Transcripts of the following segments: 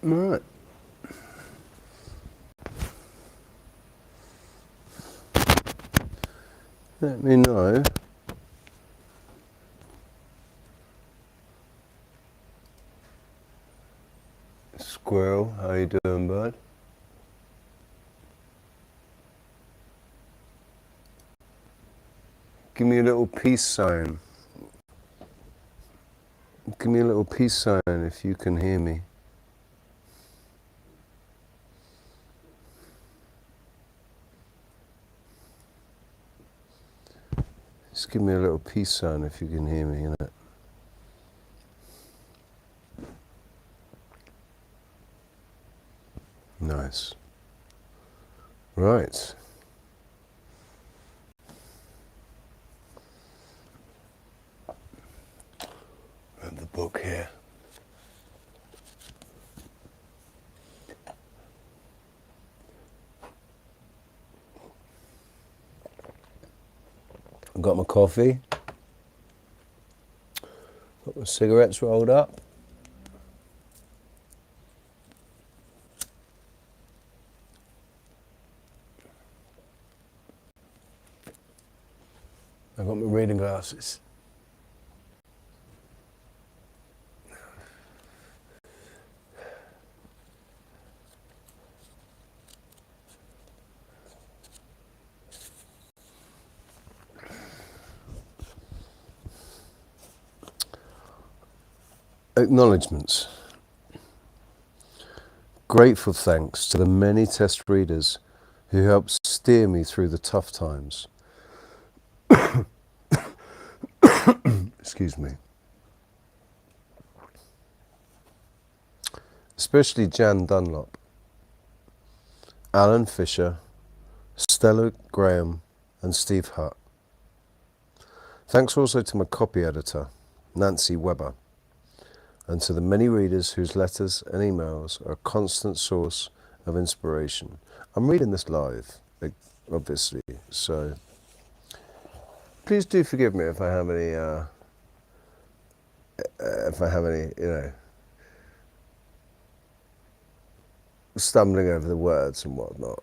Right. Let me know. Squirrel, how you doing, bud? Give me a little peace sign. Give me a little peace sign if you can hear me. Just give me a little peace sign if you can hear me, innit? Nice. Right. I have the book here. I've got my coffee. Got my cigarettes rolled up. I've got my reading glasses. Acknowledgements. Grateful thanks to the many test readers who helped steer me through the tough times. Excuse me. Especially Jan Dunlop, Alan Fisher, Stella Graham and Steve Hutt. Thanks also to my copy editor, Nancy Webber, and to the many readers whose letters and emails are a constant source of inspiration. I'm reading this live, obviously, so please do forgive me if I have any, stumbling over the words and whatnot.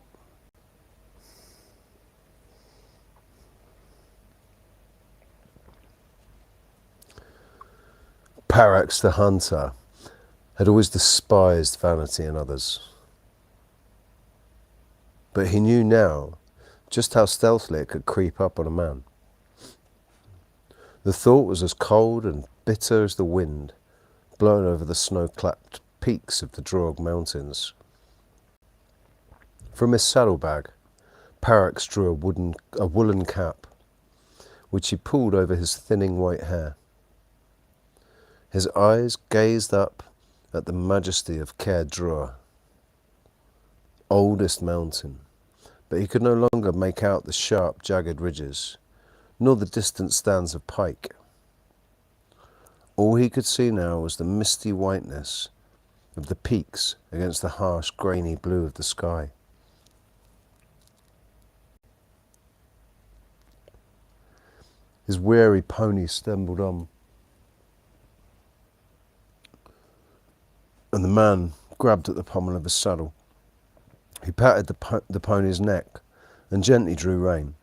Parax the hunter had always despised vanity in others. But he knew now just how stealthily it could creep up on a man. The thought was as cold and bitter as the wind blowing over the snow-clapped peaks of the Droog Mountains. From his saddlebag, Parax drew a woolen cap, which he pulled over his thinning white hair. His eyes gazed up at the majesty of Caer Drua, oldest mountain, but he could no longer make out the sharp, jagged ridges, nor the distant stands of pike. All he could see now was the misty whiteness of the peaks against the harsh, grainy blue of the sky. His weary pony stumbled on, and the man grabbed at the pommel of his saddle. He patted the pony's neck and gently drew rein.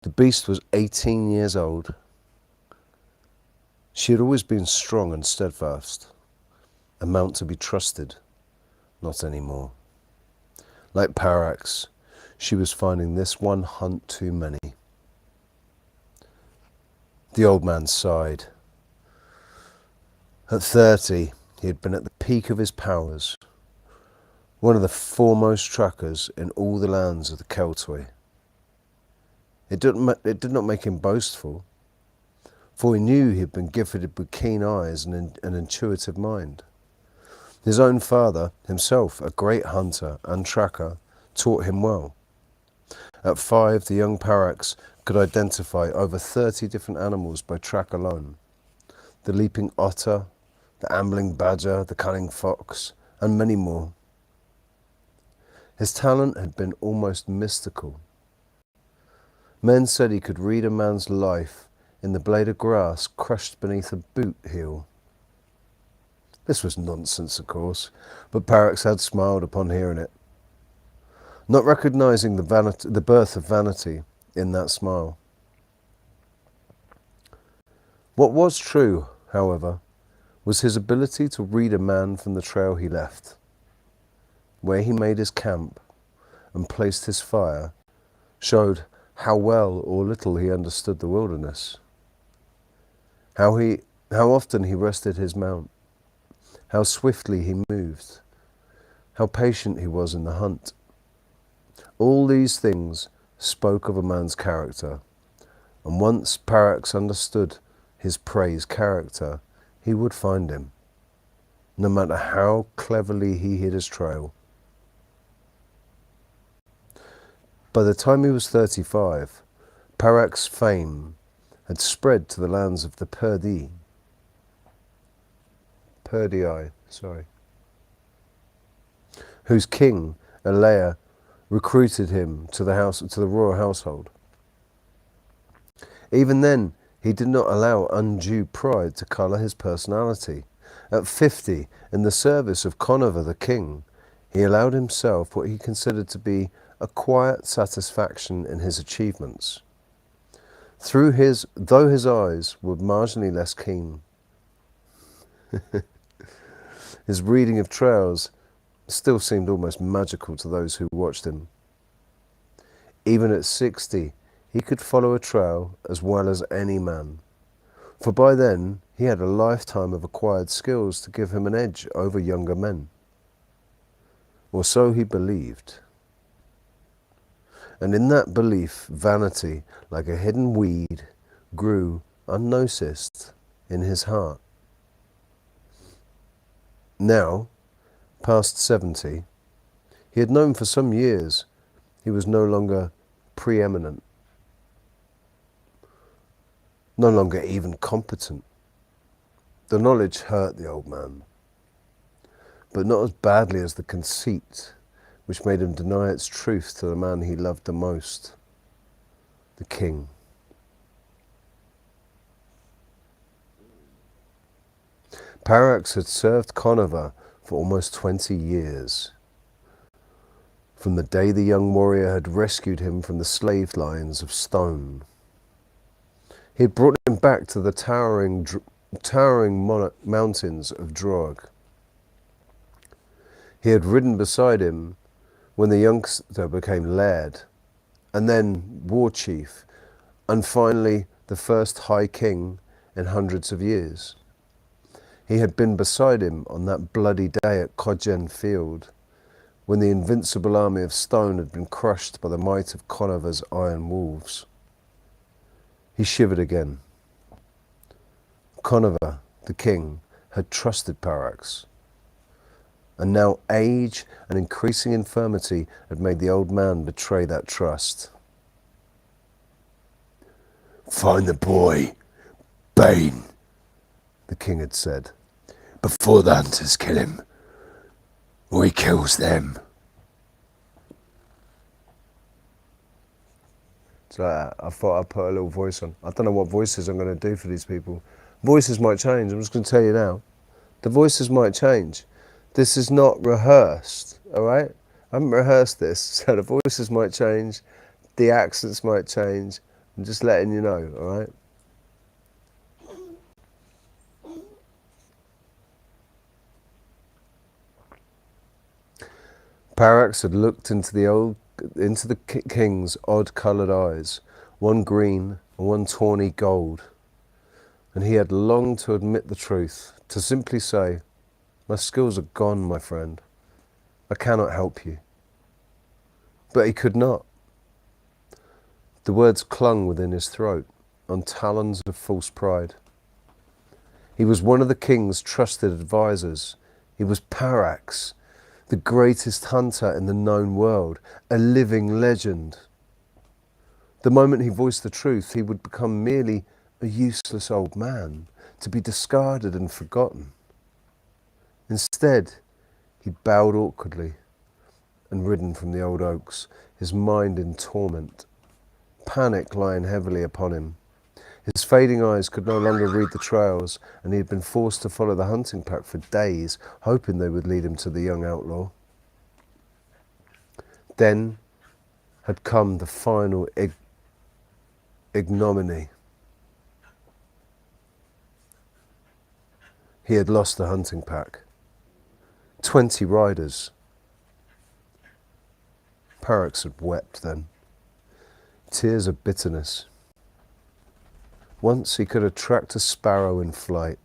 The beast was 18 years old. She had always been strong and steadfast, a mount to be trusted, not anymore. Like Parax, she was finding this one hunt too many. The old man sighed. At 30, he had been at the peak of his powers, one of the foremost trackers in all the lands of the Keltoi. It did not make him boastful, for he knew he had been gifted with keen eyes and an intuitive mind. His own father, himself a great hunter and tracker, taught him well. At 5, the young Parax could identify over 30 different animals by track alone. The leaping otter, the ambling badger, the cunning fox, and many more. His talent had been almost mystical. Men said he could read a man's life in the blade of grass crushed beneath a boot heel. This was nonsense, of course, but Parax had smiled upon hearing it, not recognising the birth of vanity in that smile. What was true, however, was his ability to read a man from the trail he left, where he made his camp and placed his fire, showed how well or little he understood the wilderness, how often he rested his mount, how swiftly he moved, how patient he was in the hunt. All these things spoke of a man's character, and once Parax understood his prey's character, he would find him, no matter how cleverly he hid his trail. By the time he was 35, Parax's fame had spread to the lands of the Perdii, whose king, Alea, recruited him to the royal household. Even then, he did not allow undue pride to colour his personality. At 50, in the service of Conover the king, he allowed himself what he considered to be a quiet satisfaction in his achievements, though his eyes were marginally less keen. His reading of trails still seemed almost magical to those who watched him. Even at 60, he could follow a trail as well as any man, for by then he had a lifetime of acquired skills to give him an edge over younger men. Or so he believed. And in that belief, vanity, like a hidden weed, grew unnoticed in his heart. Now, past 70, he had known for some years he was no longer preeminent, no longer even competent. The knowledge hurt the old man, but not as badly as the conceit which made him deny its truth to the man he loved the most, the king. Parax had served Conover for almost 20 years, from the day the young warrior had rescued him from the slave lines of stone. He had brought him back to the towering mountains of Droag. He had ridden beside him when the youngster became laird, and then war chief, and finally the first high king in hundreds of years. He had been beside him on that bloody day at Codgen Field, when the invincible army of stone had been crushed by the might of Conover's iron wolves. He shivered again. Conover, the king, had trusted Parax, and now age and increasing infirmity had made the old man betray that trust. "Find the boy, Bane," the king had said, "before the hunters kill him, or he kills them." So I thought I'd put a little voice on. I don't know what voices I'm going to do for these people. Voices might change, I'm just going to tell you now. The voices might change. This is not rehearsed, all right? I haven't rehearsed this, so the voices might change, the accents might change. I'm just letting you know, all right? Parax had looked into the king's odd-coloured eyes, one green and one tawny gold, and he had longed to admit the truth, to simply say, "My skills are gone, my friend. I cannot help you." But he could not. The words clung within his throat, on talons of false pride. He was one of the king's trusted advisors. He was Parax, the greatest hunter in the known world, a living legend. The moment he voiced the truth, he would become merely a useless old man, to be discarded and forgotten. Instead, he bowed awkwardly and ridden from the old oaks, his mind in torment, panic lying heavily upon him. His fading eyes could no longer read the trails, and he had been forced to follow the hunting pack for days, hoping they would lead him to the young outlaw. Then had come the final ignominy. He had lost the hunting pack. 20 riders. Parax had wept then. Tears of bitterness. Once he could have tracked a sparrow in flight.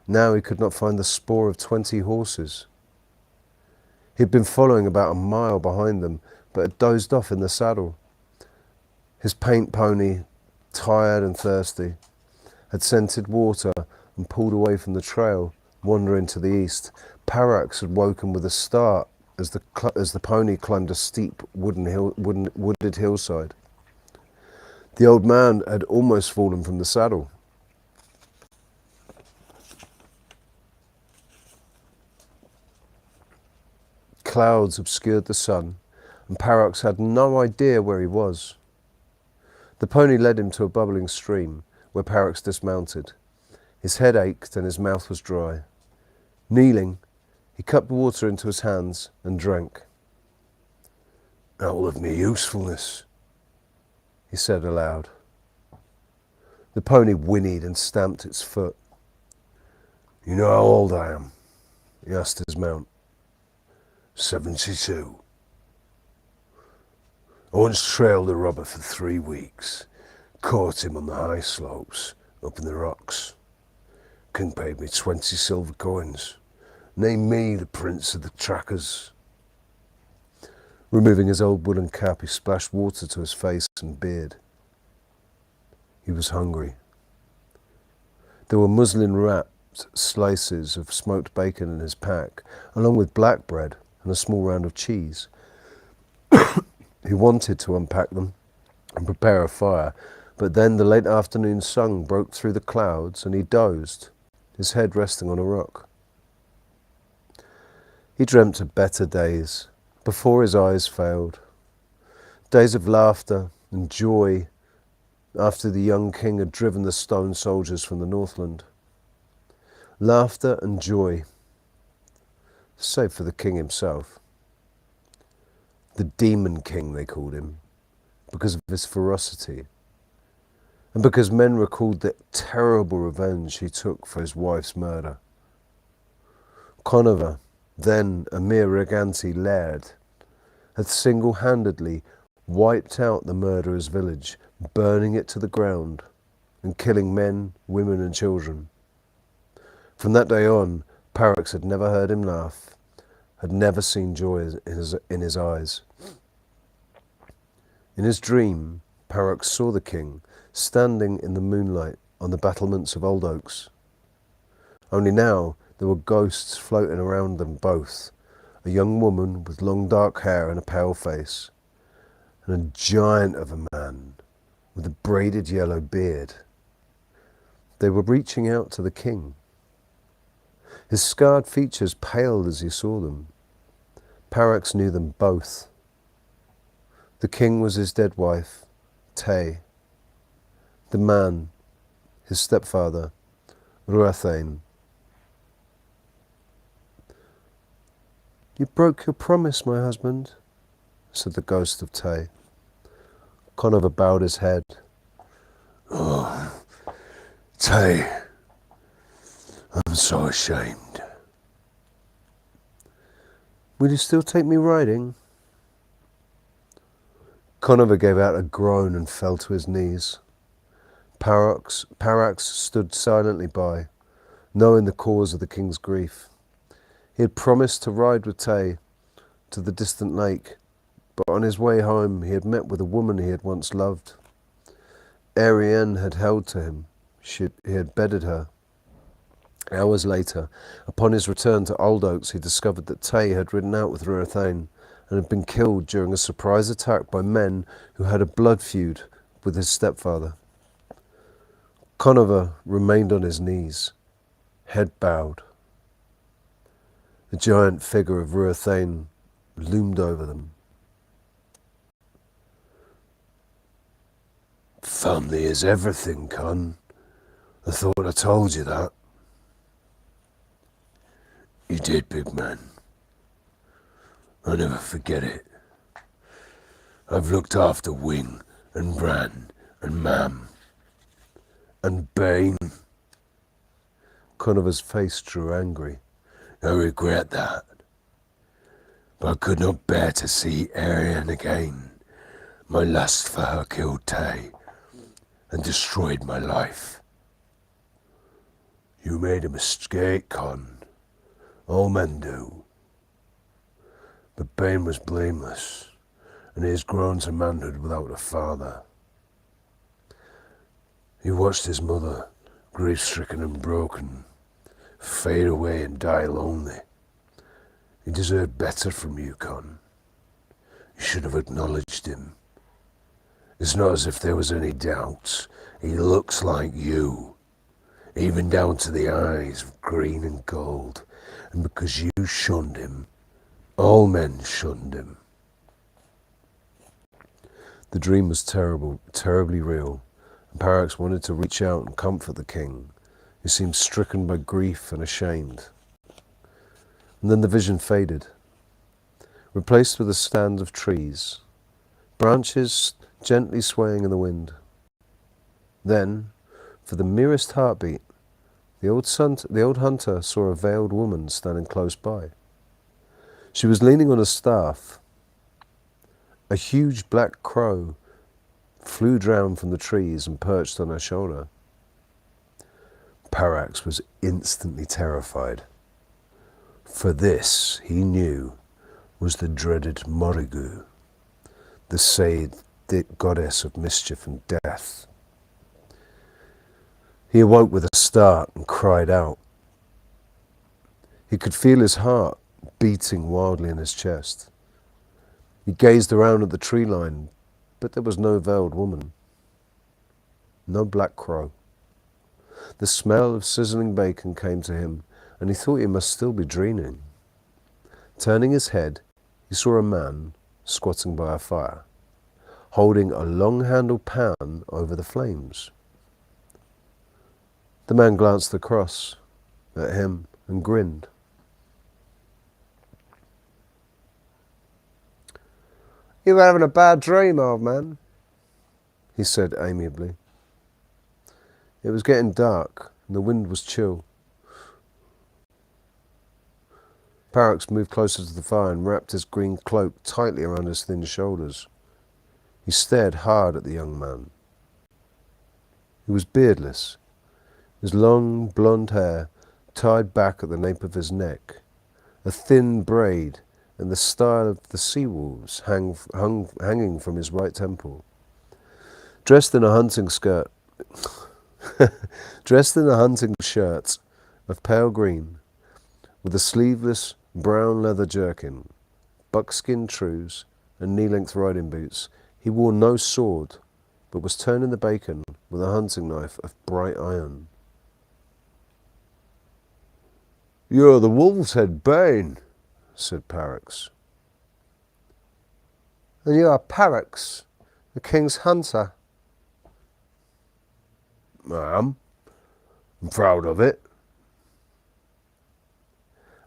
Now he could not find the spoor of 20 horses. He had been following about a mile behind them, but had dozed off in the saddle. His paint pony, tired and thirsty, had scented water and pulled away from the trail, wandering to the east. Parax had woken with a start as the pony climbed a steep wooded hillside. The old man had almost fallen from the saddle. Clouds obscured the sun, and Parax had no idea where he was. The pony led him to a bubbling stream, where Parax dismounted. His head ached and his mouth was dry. Kneeling, he cupped water into his hands and drank. "All of me usefulness," he said aloud. The pony whinnied and stamped its foot. "You know how old I am?" he asked his mount. 72. I once trailed a robber for 3 weeks. Caught him on the high slopes, up in the rocks. King paid me 20 silver coins. Named me the Prince of the Trackers. Removing his old woolen cap, he splashed water to his face and beard. He was hungry. There were muslin-wrapped slices of smoked bacon in his pack, along with black bread and a small round of cheese. He wanted to unpack them and prepare a fire, but then the late afternoon sun broke through the clouds and he dozed, his head resting on a rock. He dreamt of better days before his eyes failed. Days of laughter and joy after the young king had driven the stone soldiers from the Northland. Laughter and joy, save for the king himself. The Demon King, they called him, because of his ferocity, and because men recalled the terrible revenge he took for his wife's murder. Conover, then a mere Reganti laird, had single-handedly wiped out the murderer's village, burning it to the ground and killing men, women and children. From that day on, Parax had never heard him laugh, had never seen joy in his eyes. In his dream, Parax saw the king standing in the moonlight on the battlements of Old Oaks. Only now there were ghosts floating around them both, a young woman with long dark hair and a pale face, and a giant of a man with a braided yellow beard. They were reaching out to the king. His scarred features paled as he saw them. Parax knew them both. The king was his dead wife, Tay. The man, his stepfather, Roxanne. "You broke your promise, my husband," said the ghost of Tay. Conover bowed his head. "Oh, Tay, I'm so ashamed." "Will you still take me riding?" Conover gave out a groan and fell to his knees. Parax stood silently by, knowing the cause of the king's grief. He had promised to ride with Tay to the distant lake, but on his way home he had met with a woman he had once loved. Ariane had held to him. He had bedded her. Hours later, upon his return to Old Oaks, he discovered that Tay had ridden out with Roxanne and had been killed during a surprise attack by men who had a blood feud with his stepfather. Conover remained on his knees, head bowed. The giant figure of Roxanne loomed over them. Family is everything, Con. I thought I told you that. You did, big man. I'll never forget it. I've looked after Wing and Bran and Mam and Bane. Conover's face drew angry. I regret that. But I could not bear to see Arian again. My lust for her killed Tay and destroyed my life. You made a mistake, Con. All men do. But Bane was blameless, and he has grown to manhood without a father. He watched his mother, grief-stricken and broken, fade away and die lonely. He deserved better from you, Con. You should have acknowledged him. It's not as if there was any doubt. He looks like you, even down to the eyes of green and gold. And because you shunned him, all men shunned him. The dream was terrible, terribly real, and Parax wanted to reach out and comfort the king, who seemed stricken by grief and ashamed. And then the vision faded, replaced with a stand of trees, branches gently swaying in the wind. Then, for the merest heartbeat, the old hunter saw a veiled woman standing close by. She was leaning on a staff. A huge black crow flew down from the trees and perched on her shoulder. Parax was instantly terrified. For this, he knew, was the dreaded Morrigu, the Said goddess of mischief and death. He awoke with a start and cried out. He could feel his heart beating wildly in his chest. He gazed around at the tree line, but there was no veiled woman, no black crow. The smell of sizzling bacon came to him, and he thought he must still be dreaming. Turning his head, he saw a man squatting by a fire, holding a long-handled pan over the flames. The man glanced across at him and grinned. "You were having a bad dream, old man," he said amiably. It was getting dark and the wind was chill. Parax moved closer to the fire and wrapped his green cloak tightly around his thin shoulders. He stared hard at the young man. He was beardless, his long blonde hair tied back at the nape of his neck, a thin braid in the style of the sea wolves hanging from his right temple. Dressed in a hunting shirt of pale green, with a sleeveless brown leather jerkin, buckskin trews, and knee-length riding boots, he wore no sword, but was turning the bacon with a hunting knife of bright iron. "You're the Wolf's Head Bane," said Parax. "And you are Parax, the king's hunter?" "I am. I'm proud of it."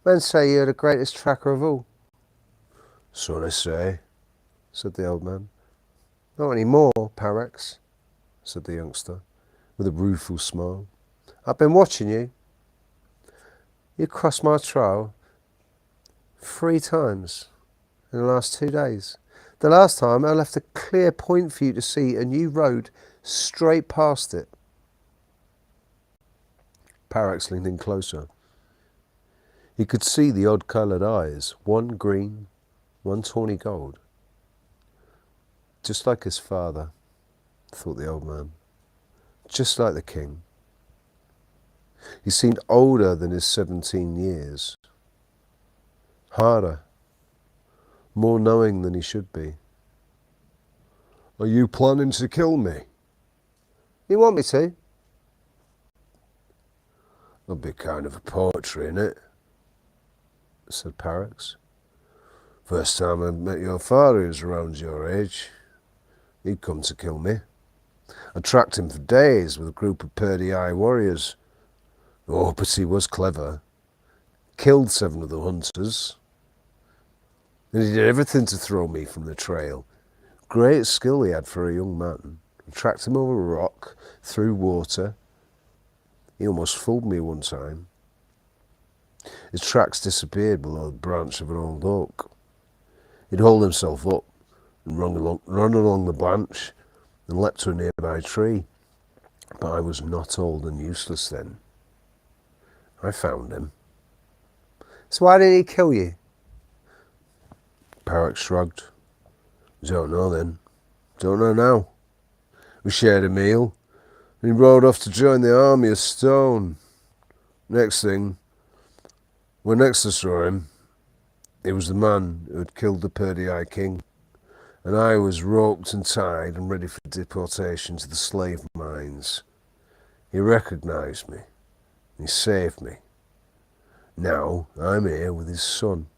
"Men say you're the greatest tracker of all." "So they say," said the old man. "Not any more, Parax," said the youngster, with a rueful smile. "I've been watching you. You crossed my trail 3 times in the last 2 days. The last time I left a clear point for you to see and you rode straight past it." Parax leaned in closer. He could see the odd-coloured eyes, one green, one tawny gold. Just like his father, thought the old man. Just like the king. He seemed older than his 17 years. Harder. More knowing than he should be. "Are you planning to kill me?" "You want me to?" "That'd be kind of a poetry, innit?" said Parax. "First time I met your father, he was around your age. He'd come to kill me. I tracked him for days with a group of Purdy-Eye warriors. Oh, but he was clever. Killed 7 of the hunters. And he did everything to throw me from the trail. Great skill he had for a young man. I tracked him over a rock, through water. He almost fooled me one time. His tracks disappeared below the branch of an old oak. He'd hold himself up and run along the branch and leapt to a nearby tree. But I was not old and useless then. I found him. So why did he kill you? Parrot shrugged. Don't know then. Don't know now. We shared a meal, and he rode off to join the army of Stone. Next thing, when next I saw him, it was the man who had killed the Purdy-Eye king, and I was roped and tied and ready for deportation to the slave mines. He recognised me. He saved me. Now I'm here with his son.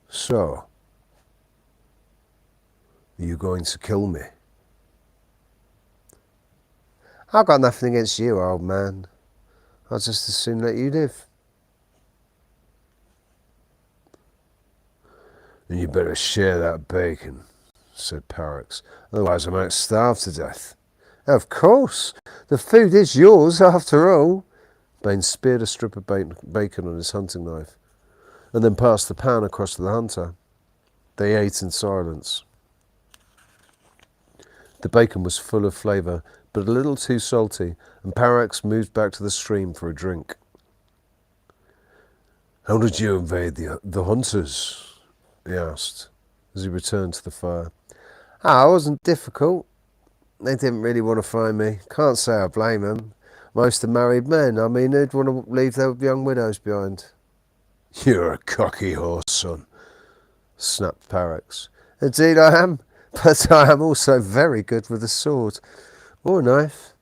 So, are you going to kill me? I've got nothing against you, old man. I'll just as soon let you live. Then you better share that bacon, said Parrots. Otherwise I might starve to death. Of course. The food is yours, after all. Bain speared a strip of bacon on his hunting knife, and then passed the pan across to the hunter. They ate in silence. The bacon was full of flavour, but a little too salty, and Parrots moved back to the stream for a drink. How did you invade the hunters? He asked, as he returned to the fire. It wasn't difficult. They didn't really want to find me. Can't say I blame them. Most are married men. I mean, who'd want to leave their young widows behind? You're a cocky horse, son, snapped Parrots. Indeed I am, but I am also very good with a sword. Or a knife.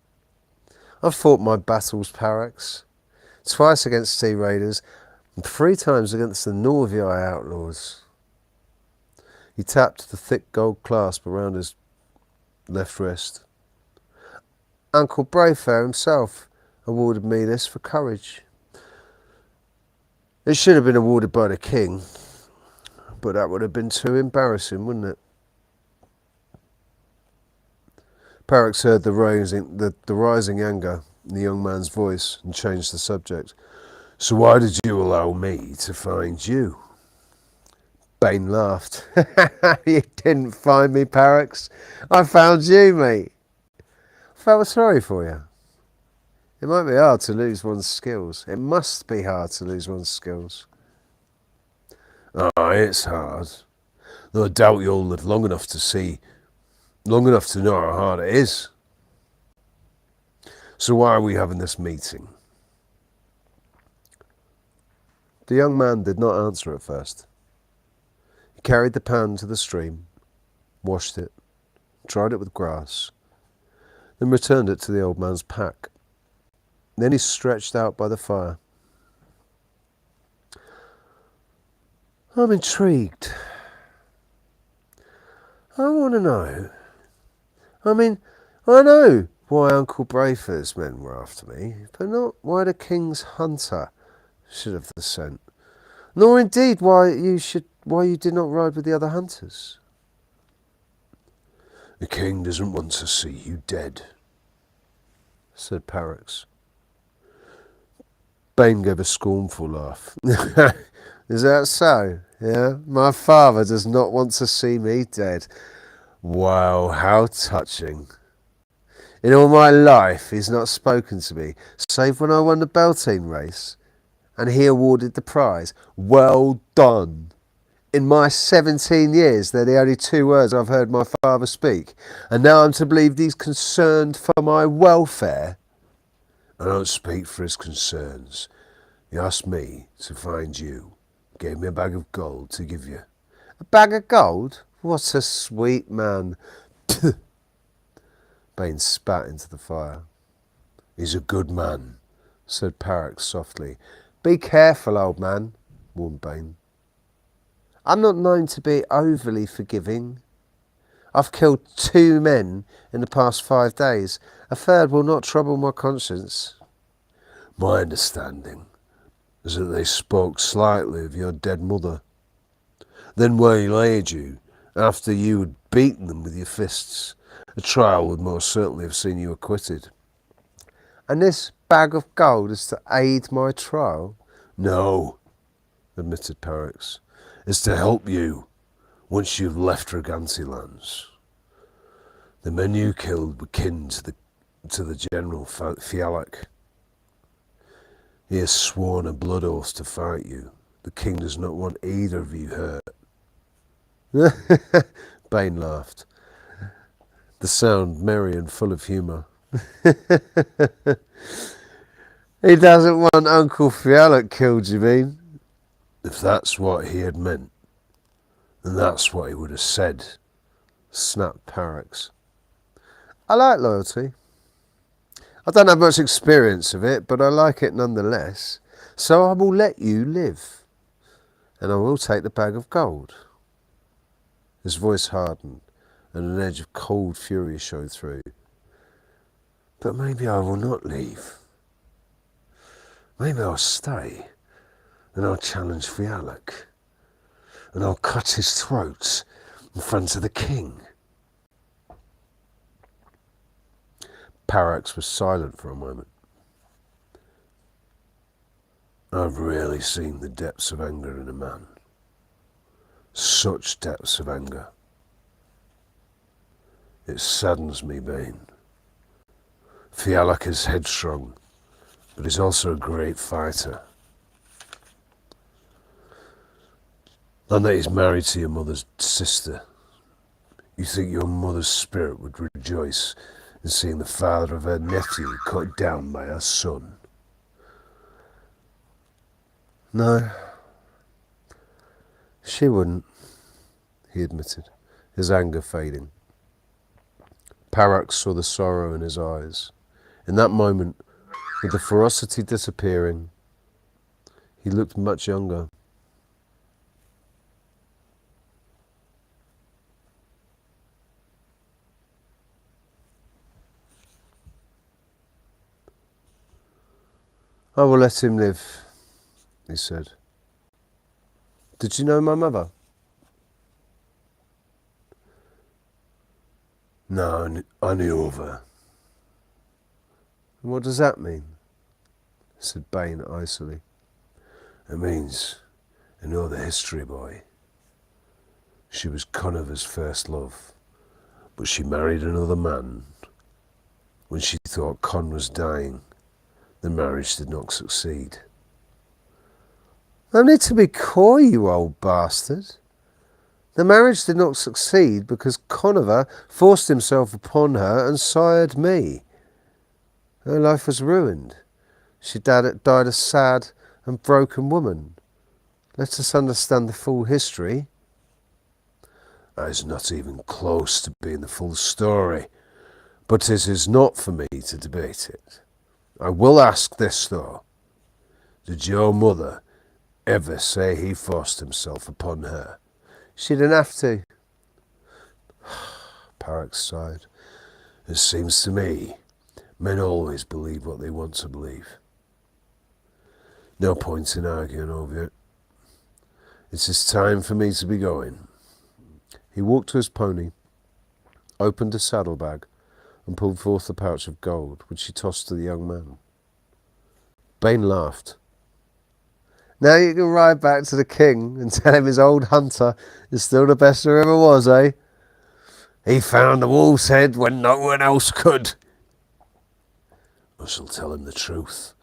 I've fought my battles, Parrots. Twice against sea raiders, and 3 times against the Norvii outlaws. He tapped the thick gold clasp around his left wrist. Uncle Brayfair himself awarded me this for courage. It should have been awarded by the king, but that would have been too embarrassing, wouldn't it? Parrots heard the rising anger in the young man's voice and changed the subject. So why did you allow me to find you? Bain laughed. You didn't find me, Parrots. I found you, mate. I felt sorry for you. It might be hard to lose one's skills. It must be hard to lose one's skills. Aye, it's hard. Though I doubt you'll live long enough to know how hard it is. So why are we having this meeting? The young man did not answer at first. He carried the pan to the stream, washed it, dried it with grass, then returned it to the old man's pack. Then he stretched out by the fire. I'm intrigued. I want to know. I mean, I know why Uncle Brayfair's men were after me, but not why the king's hunter should have the scent, nor indeed why you did not ride with the other hunters. The king doesn't want to see you dead, said Parrots. Bain gave a scornful laugh. Is that so? Yeah, my father does not want to see me dead. Wow, how touching. In all my life he's not spoken to me, save when I won the Beltane race, and he awarded the prize. Well done. In my 17 years, they're the only 2 words I've heard my father speak, and now I'm to believe he's concerned for my welfare. I don't speak for his concerns. He asked me to find you. Gave me a bag of gold to give you. A bag of gold? What a sweet man. Bain spat into the fire. He's a good man, said Parrots softly. Be careful, old man, warned Bain. I'm not known to be overly forgiving. I've killed 2 men in the past 5 days. A third will not trouble my conscience. My understanding is that they spoke slightly of your dead mother, then waylaid you after you had beaten them with your fists. A trial would most certainly have seen you acquitted. And this bag of gold is to aid my trial? No, admitted Parrox. It's to help you once you've left Reganti lands. The men you killed were kin to the General Fialak. He has sworn a blood oath to fight you. The king does not want either of you hurt. Bane laughed, the sound merry and full of humour. He doesn't want Uncle Fialak killed, you mean? If that's what he had meant, then that's what he would have said, snapped Parrox. I like loyalty. I don't have much experience of it, but I like it nonetheless. So I will let you live, and I will take the bag of gold. His voice hardened, and an edge of cold fury showed through. But maybe I will not leave. Maybe I'll stay, and I'll challenge Fialak, and I'll cut his throat in front of the king. Parrox was silent for a moment. I've rarely seen the depths of anger in a man. Such depths of anger. It saddens me, Bane. Fialak is headstrong, but he's also a great fighter. And that he's married to your mother's sister. You think your mother's spirit would rejoice in seeing the father of her nephew cut down by her son? No, she wouldn't, he admitted, his anger fading. Parrox saw the sorrow in his eyes. In that moment, with the ferocity disappearing, he looked much younger. I will let him live, he said. Did you know my mother? No, I knew of her. And what does that mean? Said Bane icily. It means I know the history, boy. She was Conover's first love, but she married another man. When she thought Con was dying, the marriage did not succeed. No need to be coy, you old bastard. The marriage did not succeed because Conover forced himself upon her and sired me. Her life was ruined. She died a sad and broken woman. Let us understand the full history. That is not even close to being the full story, but it is not for me to debate it. I will ask this, though. Did your mother ever say he forced himself upon her? She didn't have to. Parrox sighed. It seems to me men always believe what they want to believe. No point in arguing over it. It is time for me to be going. He walked to his pony, opened a saddlebag, and pulled forth the pouch of gold, which he tossed to the young man. Bane laughed. Now you can ride back to the king and tell him his old hunter is still the best there ever was, eh? He found the wolf's head when no one else could. I shall tell him the truth,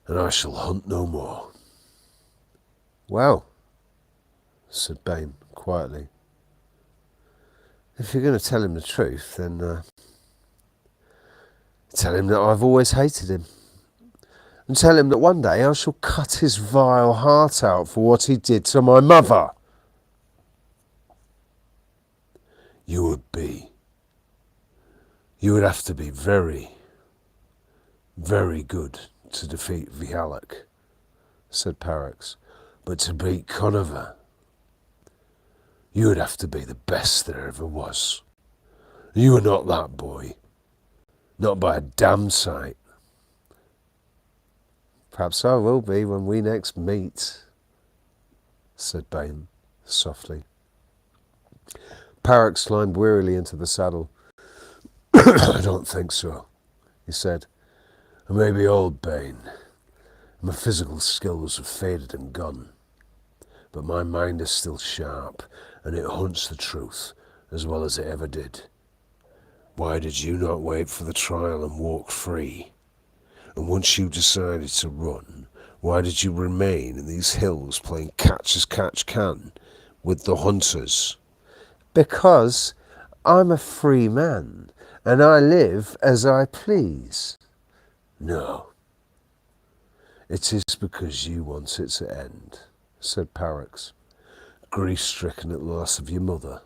and I shall hunt no more. Well, said Bane quietly, if you're going to tell him the truth, then tell him that I've always hated him. And tell him that one day I shall cut his vile heart out for what he did to my mother. You would have to be very, very good to defeat Fialak, said Parrox. But to beat Conover, You would have to be the best there ever was. You are not that boy. Not by a damn sight. Perhaps I will be when we next meet, said Bain softly. Parrox climbed wearily into the saddle. I don't think so, he said. I may be old, Bain. My physical skills have faded and gone. But my mind is still sharp, and it hunts the truth as well as it ever did. Why did you not wait for the trial and walk free? And once you decided to run, why did you remain in these hills playing catch as catch can with the hunters? Because I'm a free man, and I live as I please. No. It is because you want it to end, said Parrox, grief-stricken at the loss of your mother.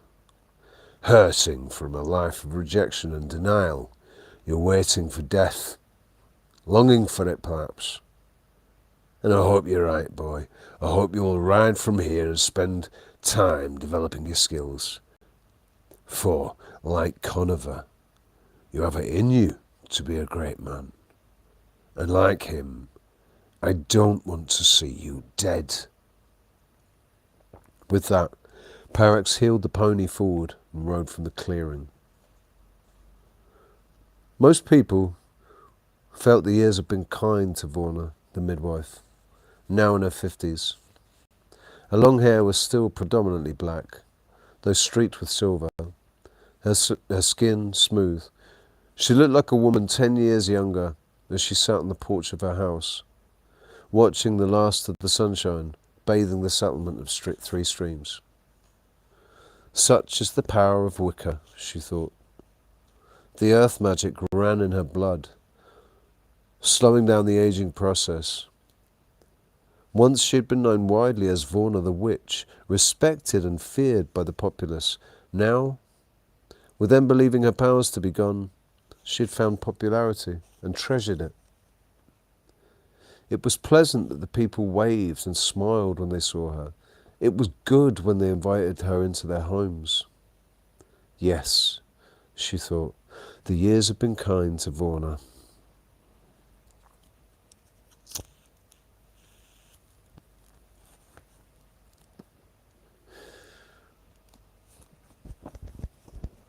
Hurting from a life of rejection and denial, you're waiting for death, longing for it perhaps. And I hope you're right, boy. I hope you will ride from here and spend time developing your skills. For, like Conover, you have it in you to be a great man. And like him, I don't want to see you dead. With that, Parrox heeled the pony forward and rode from the clearing. Most people felt the years had been kind to Vorna, the midwife, now in her 50s. Her long hair was still predominantly black, though streaked with silver, her skin smooth. She looked like a woman 10 years younger as she sat on the porch of her house, watching the last of the sunshine bathing the settlement of three streams. Such is the power of Wicca, she thought. The earth magic ran in her blood, slowing down the aging process. Once she had been known widely as Vorna the Witch, respected and feared by the populace. Now, with them believing her powers to be gone, she had found popularity and treasured it. It was pleasant that the people waved and smiled when they saw her. It was good when they invited her into their homes. Yes, she thought, the years have been kind to Vorna.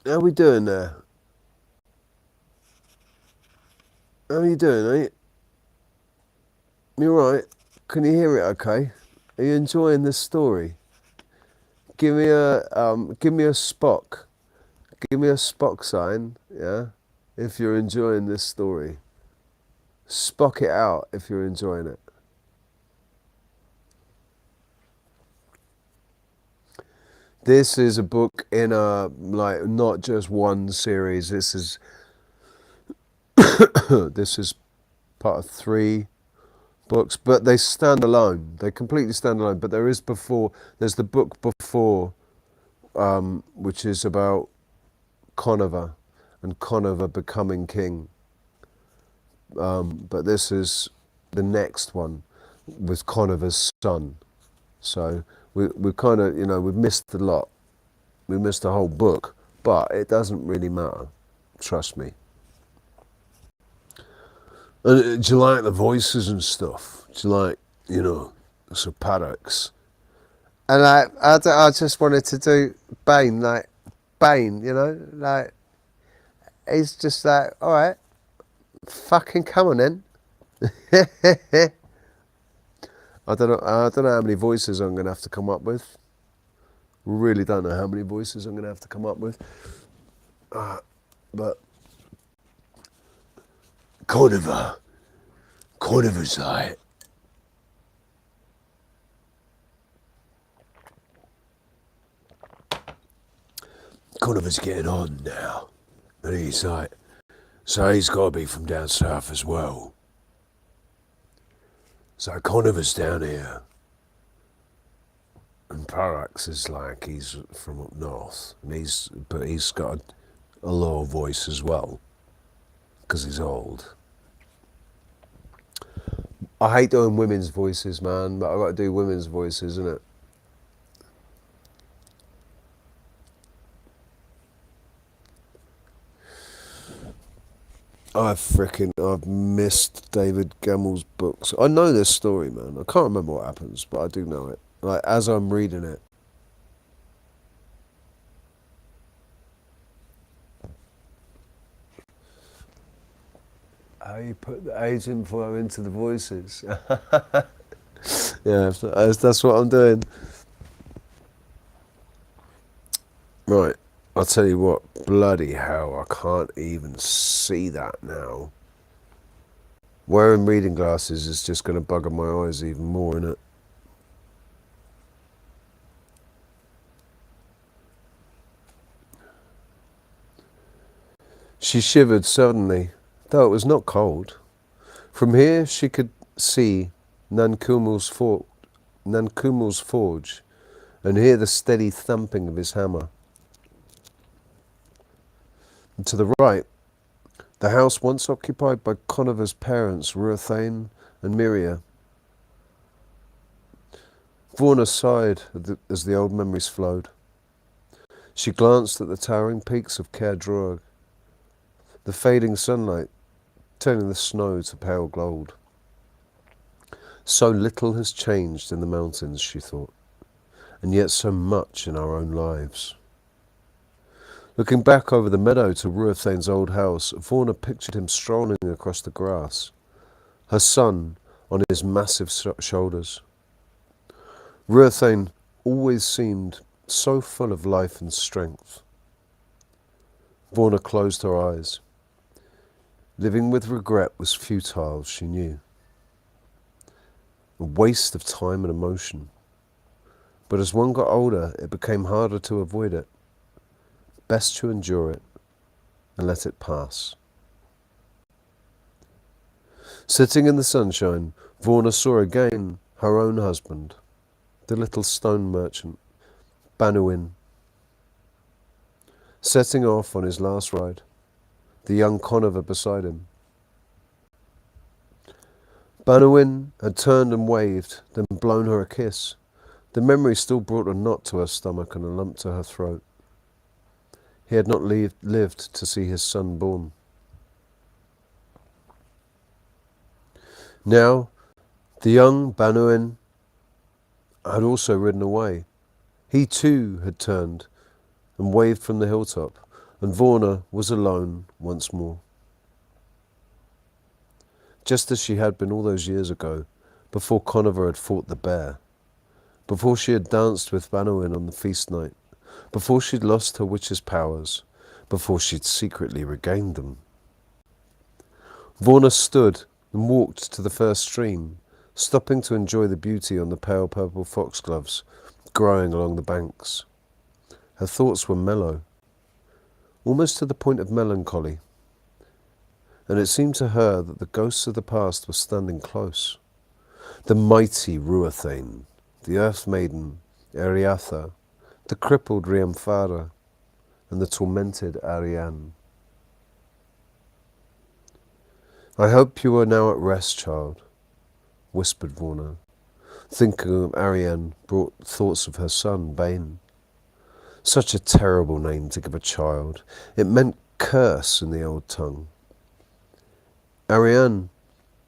How are we doing there? How are you doing, mate? You right? Can you hear it okay? Are you enjoying this story? Give me a Spock. Give me a Spock sign, yeah? If you're enjoying this story. Spock it out if you're enjoying it. This is a book in a, like, not just one series. This is this is part of 3 books, but they stand alone. They completely stand alone. But there's the book before, which is about Conover and Conover becoming king. But this is the next one with Conover's son. So we kind of, we've missed a lot. We missed a whole book, but it doesn't really matter. Trust me. And do you like the voices and stuff? Do you like, so Parrox? And I just wanted to do Bane, like, he's just like, all right, fucking come on then. I don't know how many voices I'm going to have to come up with. Really don't know how many voices I'm going to have to come up with. But Conover's like, Conover's getting on now. And he's like, so he's got to be from down south as well. So Conover's down here. And Parrox is like, he's from up north. And he's got a low voice as well. Because he's old. I hate doing women's voices, man. But I've got to do women's voices, innit? I've missed David Gemmell's books. I know this story, man. I can't remember what happens, but I do know it. Like, as I'm reading it. How you put the agent flow into the voices. Yeah, that's what I'm doing. Right, I'll tell you what, bloody hell, I can't even see that now. Wearing reading glasses is just going to bugger my eyes even more, innit? She shivered suddenly, though it was not cold. From here she could see Nankumel's forge and hear the steady thumping of his hammer. And to the right, the house once occupied by Conover's parents, Ruathane and Miria. Vorna sighed as the old memories flowed. She glanced at the towering peaks of Caer Drog, the fading sunlight turning the snow to pale gold. So little has changed in the mountains, she thought, and yet so much in our own lives. Looking back over the meadow to Ruathane's old house, Vorna pictured him strolling across the grass, her son on his massive shoulders. Ruathane always seemed so full of life and strength. Vorna closed her eyes. Living with regret was futile, she knew. A waste of time and emotion. But as one got older, it became harder to avoid it. Best to endure it and let it pass. Sitting in the sunshine, Vorna saw again her own husband, the little stone merchant, Banuin, setting off on his last ride, the young Conover beside him. Banuin had turned and waved, then blown her a kiss. The memory still brought a knot to her stomach and a lump to her throat. He had not lived to see his son born. Now, the young Banuin had also ridden away. He too had turned and waved from the hilltop, and Vorna was alone once more. Just as she had been all those years ago, before Conover had fought the bear, before she had danced with Banuin on the feast night, before she'd lost her witch's powers, before she'd secretly regained them. Vorna stood and walked to the first stream, stopping to enjoy the beauty on the pale purple foxgloves growing along the banks. Her thoughts were mellow, almost to the point of melancholy, and it seemed to her that the ghosts of the past were standing close. The mighty Ruathane, the Earth Maiden, Eriatha, the crippled Riamphara, and the tormented Ariane. I hope you are now at rest, child, whispered Vorna. Thinking of Ariane brought thoughts of her son, Bane. Such a terrible name to give a child. It meant curse in the old tongue. Ariane,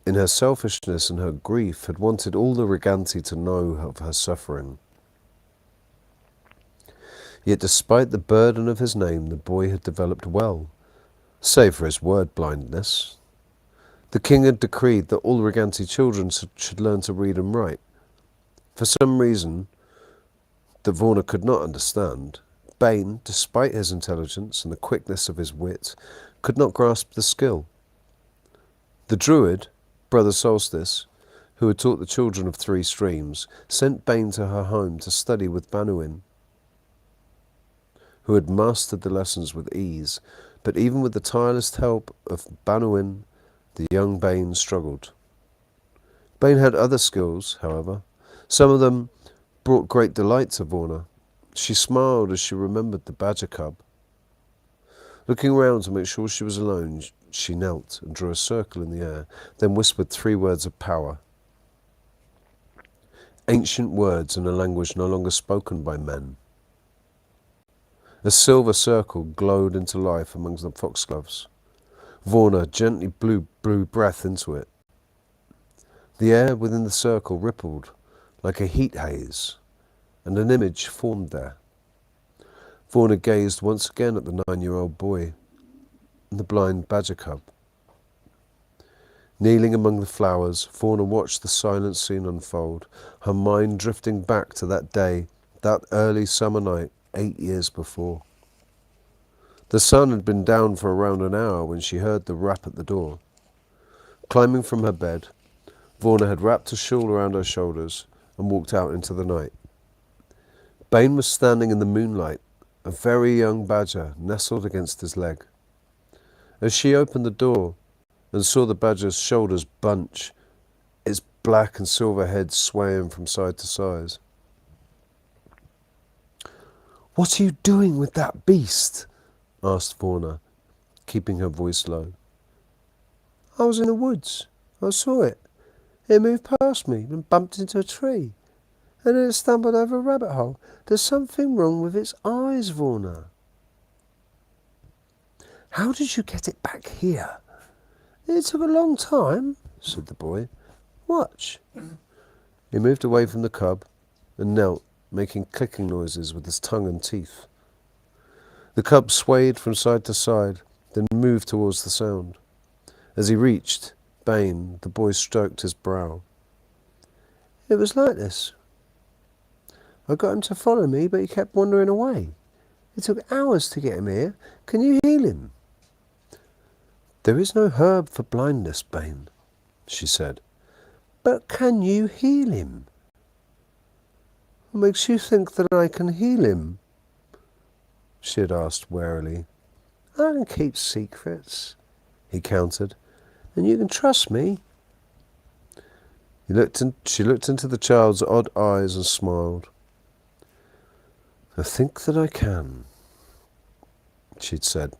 in her selfishness and her grief, had wanted all the Riganti to know of her suffering. Yet despite the burden of his name, the boy had developed well, save for his word blindness. The king had decreed that all Riganti children should learn to read and write. For some reason that Vorna could not understand, Bane, despite his intelligence and the quickness of his wit, could not grasp the skill. The druid, Brother Solstice, who had taught the children of three streams, sent Bane to her home to study with Banuin, who had mastered the lessons with ease, but even with the tireless help of Banuin, the young Bane struggled. Bane had other skills, however. Some of them brought great delight to Vorna. She smiled as she remembered the badger cub. Looking round to make sure she was alone, she knelt and drew a circle in the air, then whispered 3 words of power. Ancient words in a language no longer spoken by men. A silver circle glowed into life amongst the foxgloves. Vorna gently blew breath into it. The air within the circle rippled like a heat haze, and an image formed there. Vorna gazed once again at the 9-year-old boy and the blind badger cub. Kneeling among the flowers, Vorna watched the silent scene unfold, her mind drifting back to that day, that early summer night, 8 years before. The sun had been down for around an hour when she heard the rap at the door. Climbing from her bed, Vorna had wrapped a shawl around her shoulders and walked out into the night. Bane was standing in the moonlight, a very young badger nestled against his leg. As she opened the door and saw the badger's shoulders bunch, its black and silver head swaying from side to side. "What are you doing with that beast?" asked Vorna, keeping her voice low. "I was in the woods. I saw it. It moved past me and bumped into a tree. And then it stumbled over a rabbit hole. There's something wrong with its eyes, Vorna." "How did you get it back here?" "It took a long time," said the boy. "Watch." He moved away from the cub and knelt, making clicking noises with his tongue and teeth. The cub swayed from side to side, then moved towards the sound. As he reached Bane, the boy stroked his brow. "It was like this. I got him to follow me, but he kept wandering away. It took hours to get him here. Can you heal him?" "There is no herb for blindness, Bane," she said. "But can you heal him?" "What makes you think that I can heal him?" she had asked warily. "I can keep secrets," he countered, "and you can trust me." She looked into the child's odd eyes and smiled. "I think that I can," she'd said.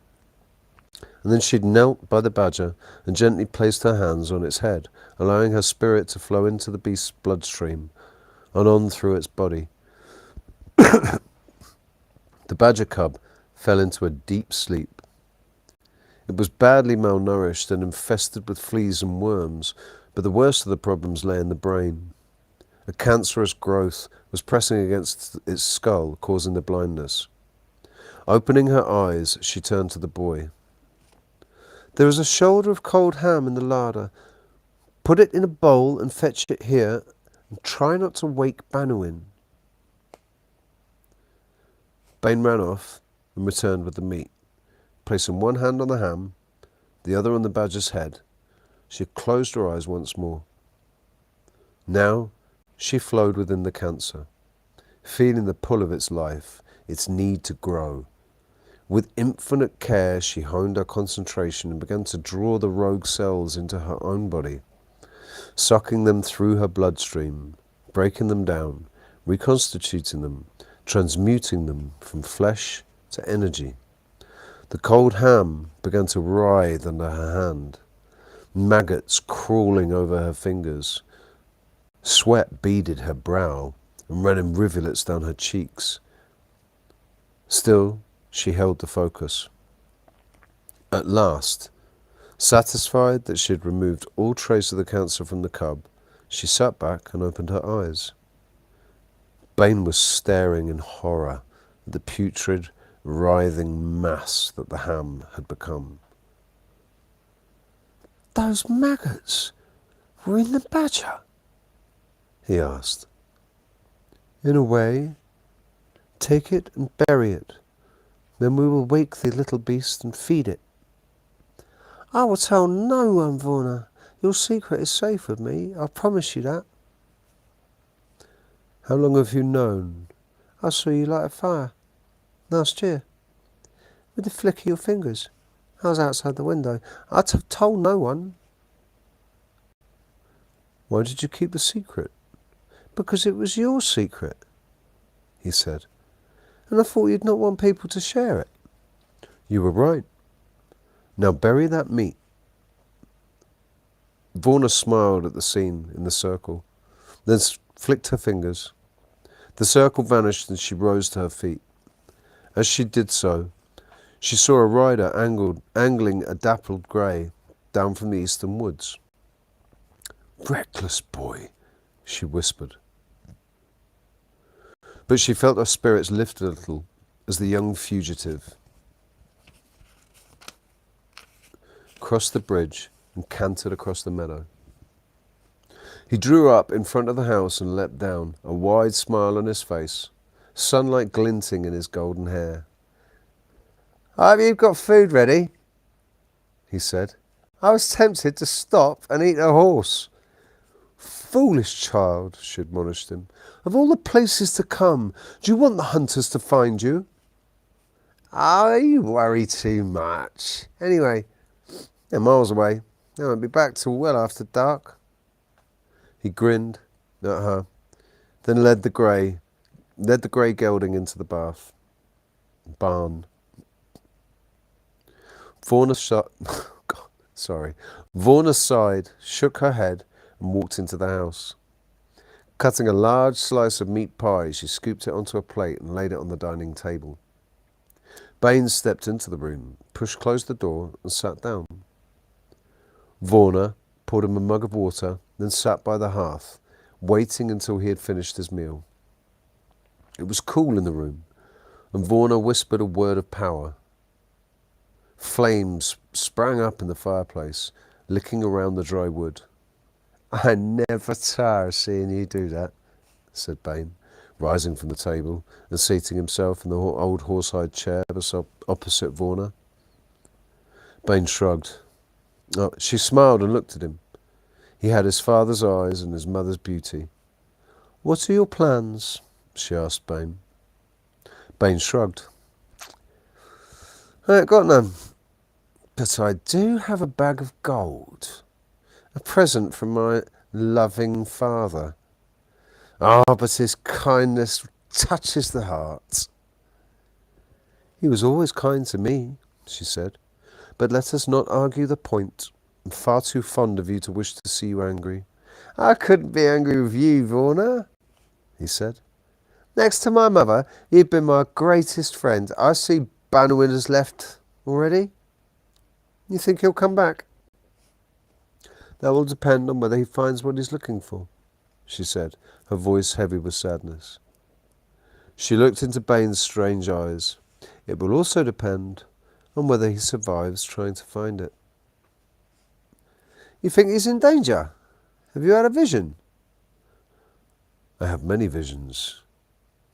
And then she'd knelt by the badger and gently placed her hands on its head, allowing her spirit to flow into the beast's bloodstream and on through its body. The badger cub fell into a deep sleep. It was badly malnourished and infested with fleas and worms, but the worst of the problems lay in the brain. A cancerous growth was pressing against its skull, causing the blindness. Opening her eyes, she turned to the boy. "There is a shoulder of cold ham in the larder. Put it in a bowl and fetch it here, and try not to wake Banuin." Bane ran off and returned with the meat. Placing one hand on the ham, the other on the badger's head, she closed her eyes once more. Now she flowed within the cancer, feeling the pull of its life, its need to grow. With infinite care, she honed her concentration and began to draw the rogue cells into her own body, sucking them through her bloodstream, breaking them down, reconstituting them, transmuting them from flesh to energy. The cold ham began to writhe under her hand, maggots crawling over her fingers. Sweat beaded her brow and ran in rivulets down her cheeks. Still, she held the focus. At last, satisfied that she had removed all trace of the cancer from the cub, she sat back and opened her eyes. Bane was staring in horror at the putrid, writhing mass that the ham had become. "Those maggots were in the badger?" he asked. "In a way. Take it and bury it. Then we will wake the little beast and feed it." "I will tell no one, Vorna. Your secret is safe with me. I promise you that." "How long have you known?" "I saw you light a fire last year with the flick of your fingers. I was outside the window. I'd have told no one." "Why did you keep the secret?" "Because it was your secret," he said, "and I thought you'd not want people to share it." "You were right. Now bury that meat." Vorna smiled at the scene in the circle, then flicked her fingers. The circle vanished and she rose to her feet. As she did so, She saw a rider angling a dappled grey down from the eastern woods. "Reckless boy," she whispered. But she felt her spirits lift a little as the young fugitive crossed the bridge and cantered across the meadow. He drew up in front of the house and leapt down, a wide smile on his face, sunlight glinting in his golden hair. "Have you got food ready?" he said. "I was tempted to stop and eat a horse." "Foolish child," she admonished him. "Of all the places to come, do you want the hunters to find you?" "Oh, you worry too much. Anyway, they're miles away. They won't be back till well after dark." He grinned at her, then led the grey gelding into the barn. Vaughan sighed, shook her head, and walked into the house. Cutting a large slice of meat pie, she scooped it onto a plate and laid it on the dining table. Baines stepped into the room, closed the door, and sat down. Vaughan poured him a mug of water, then sat by the hearth, waiting until he had finished his meal. It was cool in the room, and Vaughan whispered a word of power. Flames sprang up in the fireplace, licking around the dry wood. "I never tire of seeing you do that," said Bain, rising from the table and seating himself in the old horsehide chair opposite Vaughan. Bain shrugged. She smiled and looked at him. He had his father's eyes and his mother's beauty. "What are your plans?" she asked Bain. Bain shrugged. "I ain't got none, but I do have a bag of gold. A present from my loving father. But his kindness touches the heart." "He was always kind to me," she said. "But let us not argue the point. I'm far too fond of you to wish to see you angry." "I couldn't be angry with you, Vaughan," he said. "Next to my mother, you've been my greatest friend. I see Bannerwin has left already. You think he'll come back?" "That will depend on whether he finds what he's looking for," she said, her voice heavy with sadness. She looked into Bain's strange eyes. "It will also depend on whether he survives trying to find it." "You think he's in danger? Have you had a vision?" "I have many visions,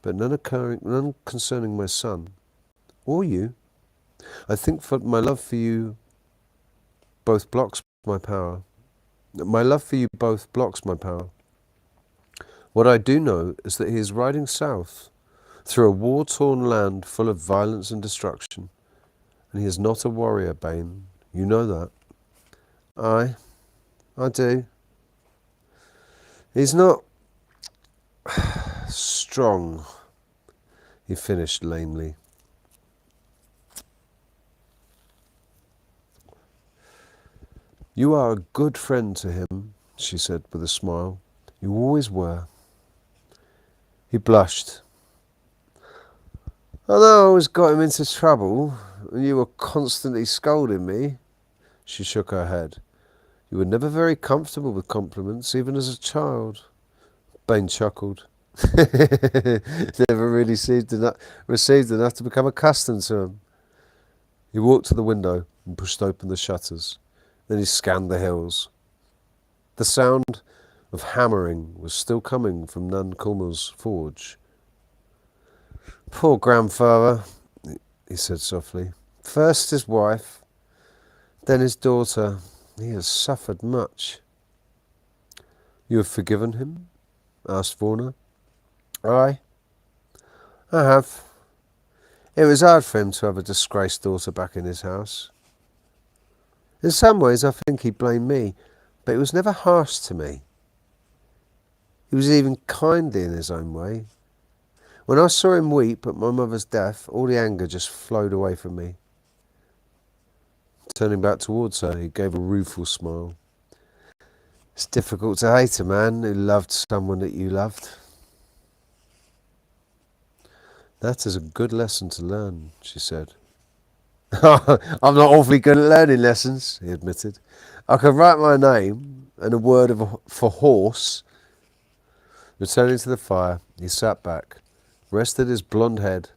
but none concerning my son, or you. I think my love for you both blocks my power. What I do know is that he is riding south through a war-torn land full of violence and destruction, and he is not a warrior, Bain. You know that." "Aye, I do. He's not strong," he finished lamely. "You are a good friend to him," she said with a smile. "You always were." He blushed. "I know I always got him into trouble, and you were constantly scolding me." She shook her head. "You were never very comfortable with compliments, even as a child." Bain chuckled. "Never really received enough to become accustomed to them." He walked to the window and pushed open the shutters. Then he scanned the hills. The sound of hammering was still coming from Nan Kulmer's forge. "Poor grandfather," he said softly. "First his wife, then his daughter. He has suffered much." "You have forgiven him?" asked Vaughan. "Aye, I have. It was hard for him to have a disgraced daughter back in his house. In some ways I think he blamed me, but he was never harsh to me. He was even kindly in his own way. When I saw him weep at my mother's death, all the anger just flowed away from me." Turning back towards her, he gave a rueful smile. "It's difficult to hate a man who loved someone that you loved." "That is a good lesson to learn," she said. I'm not awfully good at learning lessons, he admitted. I can write my name and a word for horse. Returning to the fire, he sat back, rested his blonde head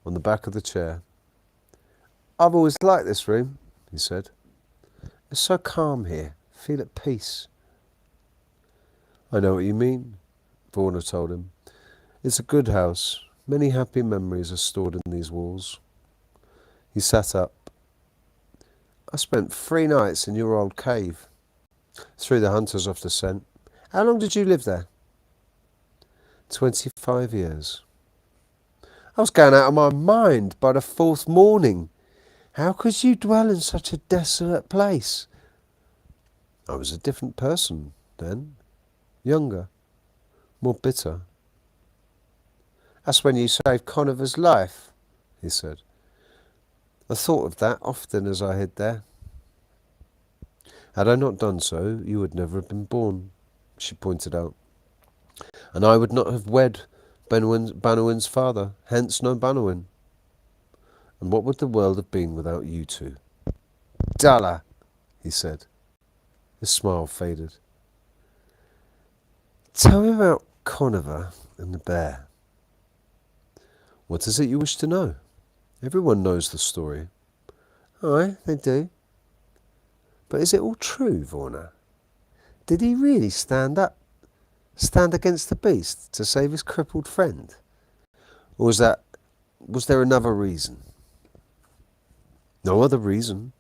on the back of the chair. I've always liked this room, he said. It's so calm here. Feel at peace. I know what you mean, Varner told him. It's a good house. Many happy memories are stored in these walls. He sat up. I spent 3 nights in your old cave. Threw the hunters off the scent. How long did you live there? 25 years. I was going out of my mind by the 4th morning. How could you dwell in such a desolate place? I was a different person then. Younger. More bitter. That's when you saved Conover's life, he said. I thought of that often as I hid there. Had I not done so, you would never have been born, she pointed out. And I would not have wed Banawin's father, hence no Banawin. And what would the world have been without you two? Dalla, he said. His smile faded. Tell me about Conover and the bear. What is it you wish to know? Everyone knows the story. Aye, they do. But is it all true, Varner? Did he really stand against the beast to save his crippled friend? Or was there another reason? No other reason.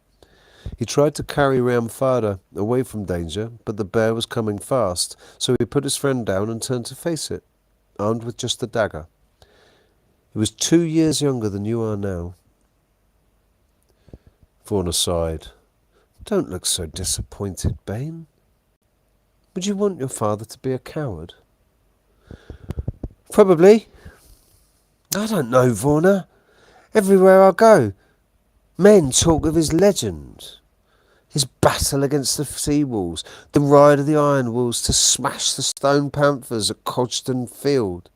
He tried to carry Ramfada away from danger, but the bear was coming fast, so he put his friend down and turned to face it, armed with just a dagger. He was 2 years younger than you are now. Varner sighed. Don't look so disappointed, Bane. Would you want your father to be a coward? Probably. I don't know, Varner. Everywhere I go, men talk of his legend. His battle against the sea walls, the ride of the iron walls to smash the stone panthers at Codgeston Field.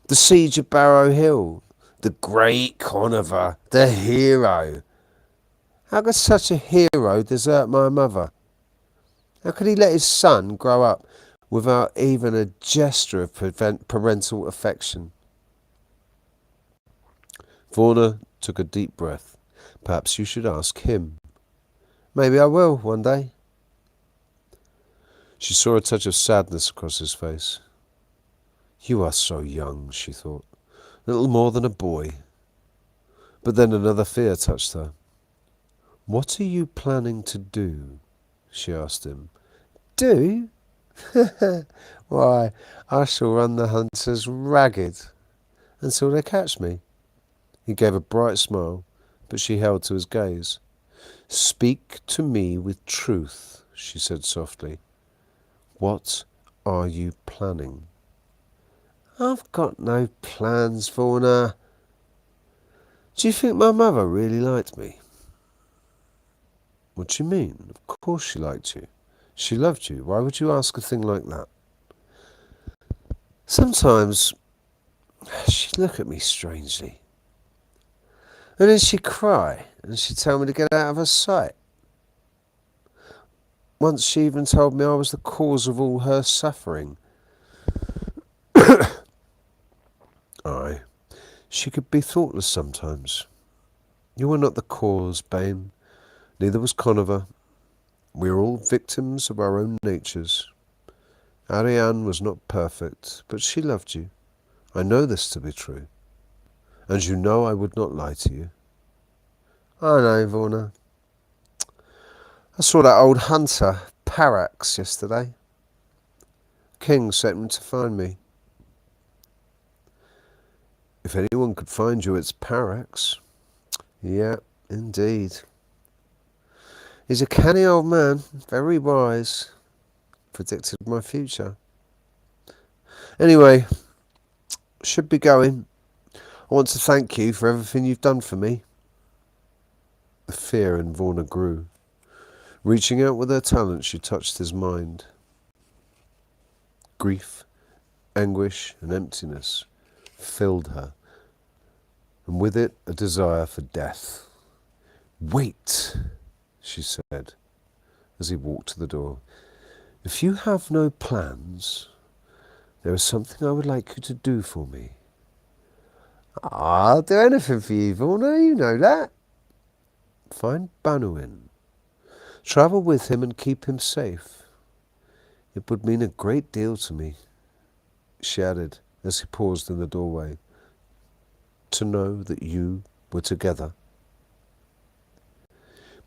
The siege of Barrow Hill, the great Conover, the hero. How could such a hero desert my mother? How could he let his son grow up without even a gesture of parental affection? Varner took a deep breath. Perhaps you should ask him. Maybe I will one day. She saw a touch of sadness across his face. You are so young, she thought. Little more than a boy. But then another fear touched her. What are you planning to do? She asked him. Do? Why, I shall run the hunters ragged until they catch me. He gave a bright smile, but she held to his gaze. Speak to me with truth, she said softly. What are you planning? I've got no plans, Varner. Do you think my mother really liked me? What do you mean? Of course she liked you. She loved you. Why would you ask a thing like that? Sometimes she'd look at me strangely. And then she'd cry and she'd tell me to get out of her sight. Once she even told me I was the cause of all her suffering. Aye, she could be thoughtless sometimes. You were not the cause, Bane. Neither was Conover. We are all victims of our own natures. Ariane was not perfect, but she loved you. I know this to be true. And you know I would not lie to you. I know, Varner. I saw that old hunter, Parax, yesterday. King sent him to find me. If anyone could find you, it's Parax. Yeah, indeed. He's a canny old man, very wise. Predicted my future. Anyway, should be going. I want to thank you for everything you've done for me. The fear in Varner grew. Reaching out with her talent, she touched his mind. Grief, anguish, and emptiness filled her. and with it a desire for death. "Wait," she said, as he walked to the door. "If you have no plans, there is something I would like you to do for me." "I'll do anything for you, Vorna, you know that." "Find Banuin. Travel with him and keep him safe. It would mean a great deal to me," she added as he paused in the doorway, "to know that you were together."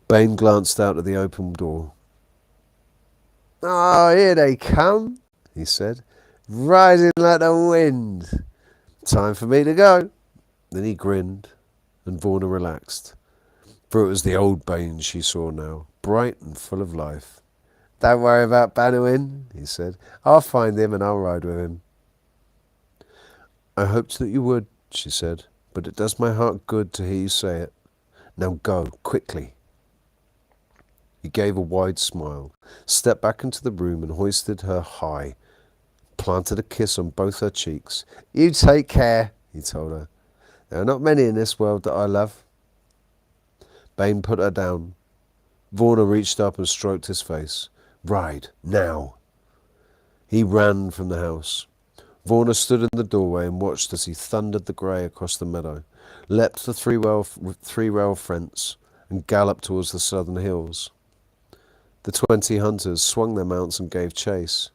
Bain glanced out at the open door. "Oh, here they come," he said, "rising like the wind. Time for me to go." Then he grinned, and Vorna relaxed, for it was the old Bain she saw now, bright and full of life. "Don't worry about Banuin," he said. "I'll find him and I'll ride with him." "I hoped that you would," she said, "but it does my heart good to hear you say it. Now go, quickly." He gave a wide smile, stepped back into the room and hoisted her high, planted a kiss on both her cheeks. "You take care," he told her. "There are not many in this world that I love." Bain put her down. Vorna reached up and stroked his face. "Ride, now." He ran from the house. Vorna stood in the doorway and watched as he thundered the grey across the meadow, leapt the three-rail fence, and galloped towards the southern hills. The 20 hunters swung their mounts and gave chase.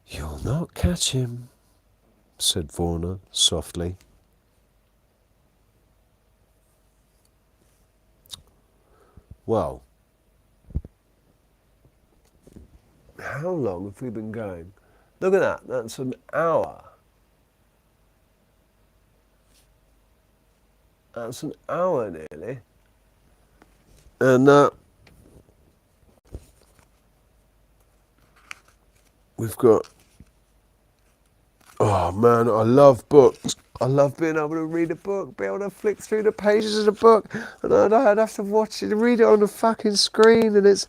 "You'll not catch him," said Vorna softly. Well, how long have we been going? Look at that, that's an hour. That's an hour nearly. And we've got, oh man, I love books. I love being able to read a book, be able to flick through the pages of the book, and I'd have to watch it, read it on the fucking screen, and it's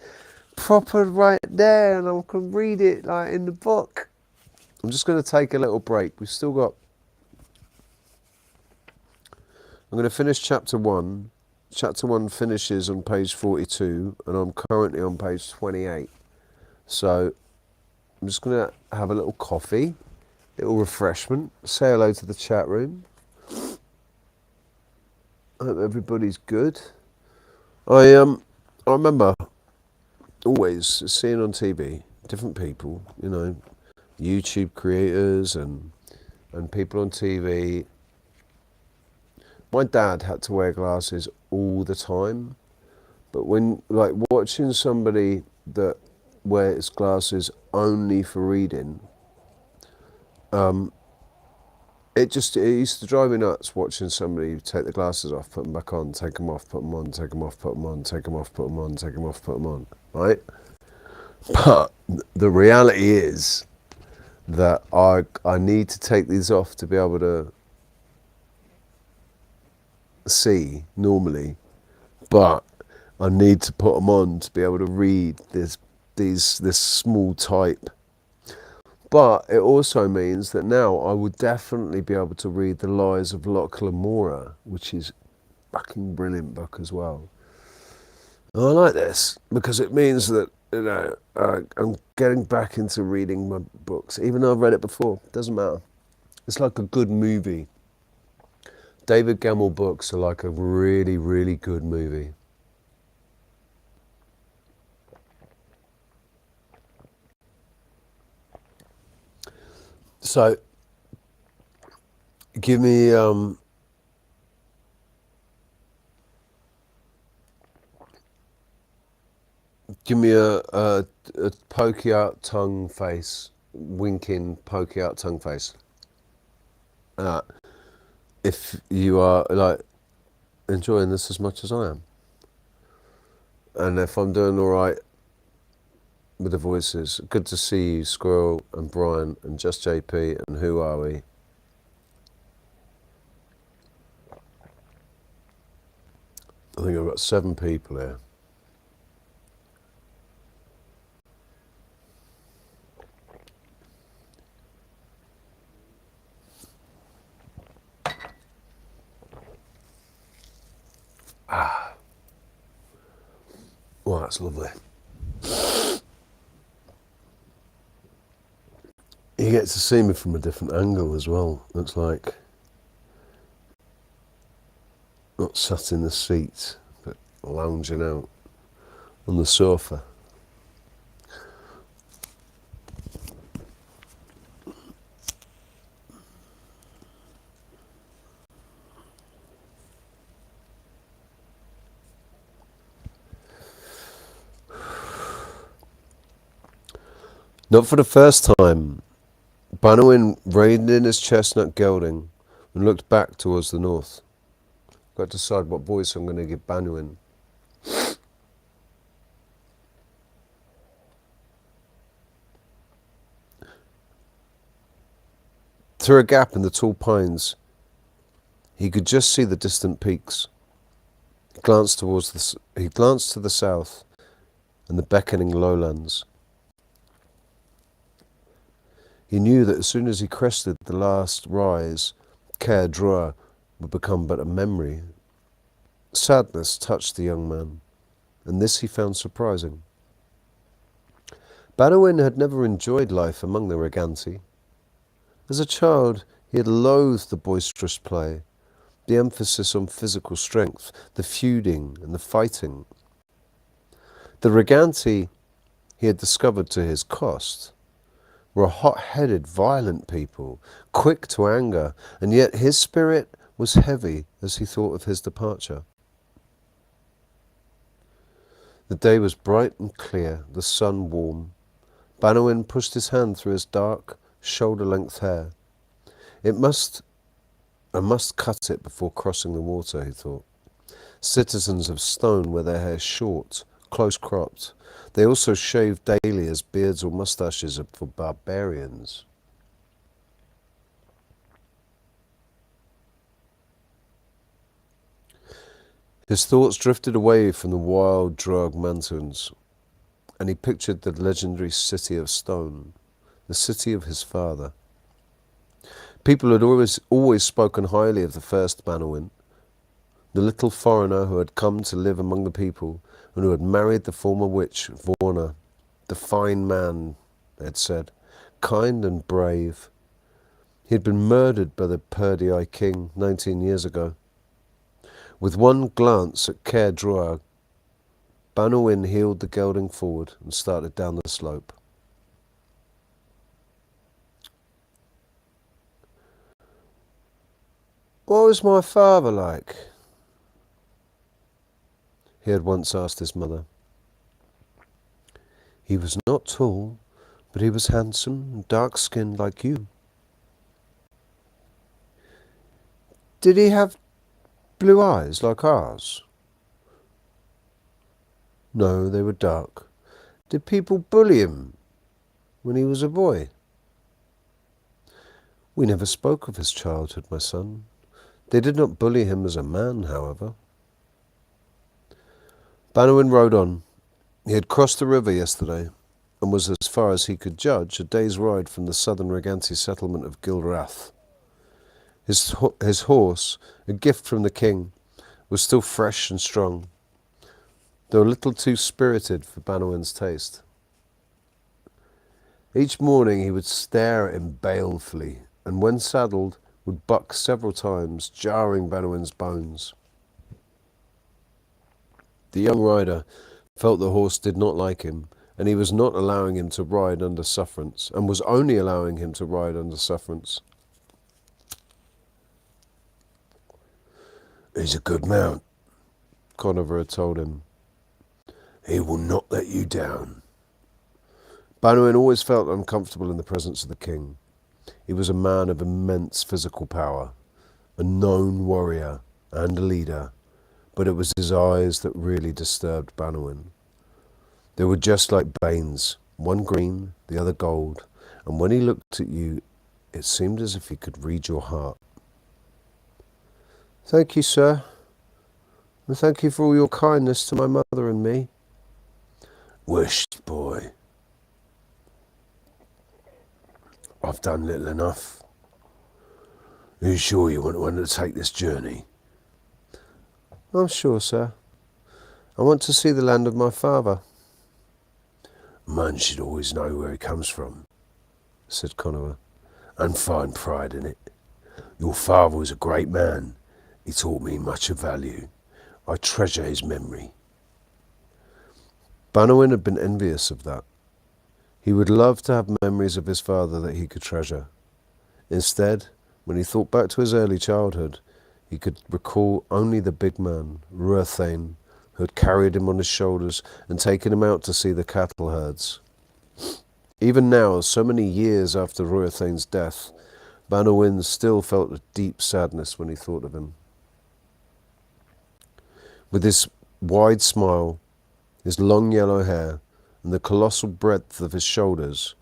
proper right there, and I can read it like in the book. I'm just going to take a little break. We've still got, I'm going to finish chapter 1. Chapter 1 finishes on page 42, and I'm currently on page 28. So I'm just going to have a little coffee, little refreshment, say hello to the chat room. I hope everybody's good. I remember always seeing on TV different people, you know, YouTube creators and people on TV. My dad had to wear glasses all the time, but when like watching somebody that wears glasses only for reading, it used to drive me nuts watching somebody take the glasses off, put them back on, take them off, put them on, take them off, put them on, take them off, put them on, take them off, put them on, right? But the reality is that I need to take these off to be able to see normally, but I need to put them on to be able to read this small type. But it also means that now I would definitely be able to read The Lies of Locke Lamora, which is a fucking brilliant book as well. And I like this because it means that, you know, I'm getting back into reading my books, even though I've read it before. It doesn't matter. It's like a good movie. David Gemmell books are like a really, really good movie. So, give me a pokey out tongue face, winking pokey out tongue face. If you are like enjoying this as much as I am, and if I'm doing all right with the voices, good to see you, Squirrel and Brian and Just JP and Who Are We? I think I've got 7 people here. Oh, that's lovely. You get to see me from a different angle as well. It's like not sat in the seat, but lounging out on the sofa. Not for the first time, Bannerwyn reined in his chestnut gelding and looked back towards the north. Got to decide what voice I'm going to give Bannerwyn. Through a gap in the tall pines, he could just see the distant peaks. He glanced to the south and the beckoning lowlands. He knew that as soon as he crested the last rise, Caer Drua would become but a memory. Sadness touched the young man, and this he found surprising. Bannerwyn had never enjoyed life among the Reganti. As a child, he had loathed the boisterous play, the emphasis on physical strength, the feuding and the fighting. The Reganti, he had discovered to his cost, were a hot-headed, violent people, quick to anger, and yet his spirit was heavy as he thought of his departure. The day was bright and clear, the sun warm. Bannerwyn pushed his hand through his dark, shoulder-length hair. I must cut it before crossing the water, he thought. Citizens of stone wear their hair short, close-cropped. They also shave daily, as beards or moustaches are for barbarians. His thoughts drifted away from the wild Droag mountains, and he pictured the legendary city of stone, the city of his father. People had always spoken highly of the first Bannerwyn, the little foreigner who had come to live among the people and who had married the former witch, Vorna. The fine man, they had said, kind and brave. He had been murdered by the Perdii king 19 years ago. With one glance at Caer Drua, Bannerwyn heeled the gelding forward and started down the slope. What was my father like? He had once asked his mother. He was not tall, but he was handsome and dark-skinned like you. Did he have blue eyes like ours? No, they were dark. Did people bully him when he was a boy? We never spoke of his childhood, my son. They did not bully him as a man, however. Bannerwyn rode on. He had crossed the river yesterday and was, as far as he could judge, a day's ride from the southern Reganti settlement of Gilrath. His horse, a gift from the king, was still fresh and strong, though a little too spirited for Bannerwyn's taste. Each morning he would stare at him balefully, and when saddled, would buck several times, jarring Bannerwyn's bones. The young rider felt the horse did not like him, and he was not allowing him to ride under sufferance, and was only allowing him to ride under sufferance. He's a good mount, Conover had told him. He will not let you down. Bannerwyn always felt uncomfortable in the presence of the king. He was a man of immense physical power, a known warrior and a leader, but it was his eyes that really disturbed Bannerwyn. They were just like veins, one green, the other gold, and when he looked at you, it seemed as if he could read your heart. Thank you, sir, and thank you for all your kindness to my mother and me. Wished, boy. I've done little enough. Are you sure you want to undertake this journey? I'm sure, sir. I want to see the land of my father. A man should always know where he comes from, said Conover, and find pride in it. Your father was a great man. He taught me much of value. I treasure his memory. Banawin had been envious of that. He would love to have memories of his father that he could treasure. Instead, when he thought back to his early childhood, he could recall only the big man, Roxanne, who had carried him on his shoulders and taken him out to see the cattle herds. Even now, so many years after Roxanne's death, Banawin still felt a deep sadness when he thought of him. With his wide smile, his long yellow hair, and the colossal breadth of his shoulders,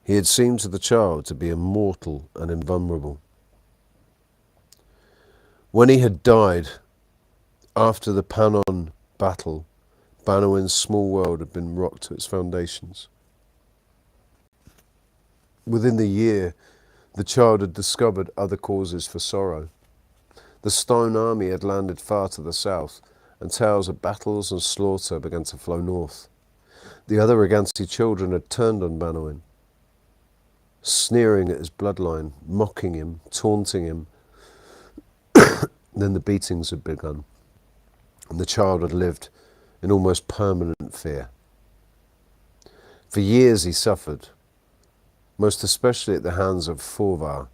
he had seemed to the child to be immortal and invulnerable. When he had died, after the Panon battle, Banawin's small world had been rocked to its foundations. Within the year, the child had discovered other causes for sorrow. The Stone Army had landed far to the south, and tales of battles and slaughter began to flow north. The other Regansi children had turned on Banawin, sneering at his bloodline, mocking him, taunting him. Then the beatings had begun, and the child had lived in almost permanent fear. For years he suffered, most especially at the hands of Forvar.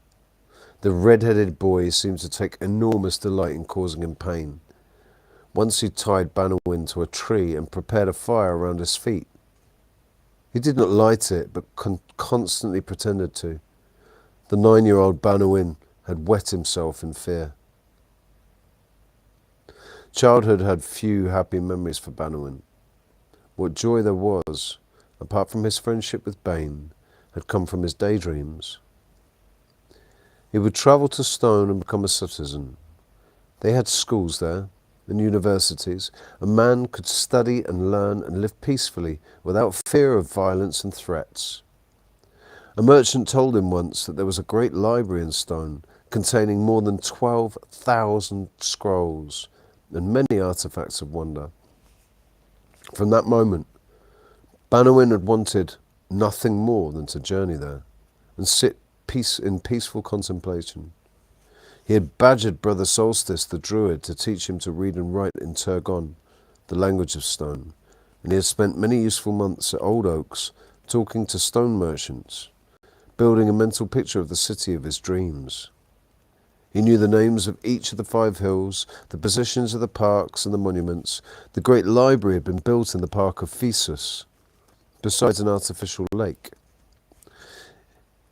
The red-headed boy seemed to take enormous delight in causing him pain. Once he tied Banawin to a tree and prepared a fire around his feet. He did not light it, but constantly pretended to. The 9-year-old Banawin had wet himself in fear. Childhood had few happy memories for Banawin. What joy there was, apart from his friendship with Bane, had come from his daydreams. He would travel to Stone and become a citizen. They had schools there, and universities. A man could study and learn and live peacefully without fear of violence and threats. A merchant told him once that there was a great library in Stone containing more than 12,000 scrolls and many artifacts of wonder. From that moment, Banawin had wanted nothing more than to journey there and sit in peaceful contemplation. He had badgered Brother Solstice, the druid, to teach him to read and write in Turgon, the language of stone, and he had spent many useful months at Old Oaks talking to stone merchants, building a mental picture of the city of his dreams. He knew the names of each of the 5 hills, the positions of the parks and the monuments. The great library had been built in the park of Thesus, besides an artificial lake.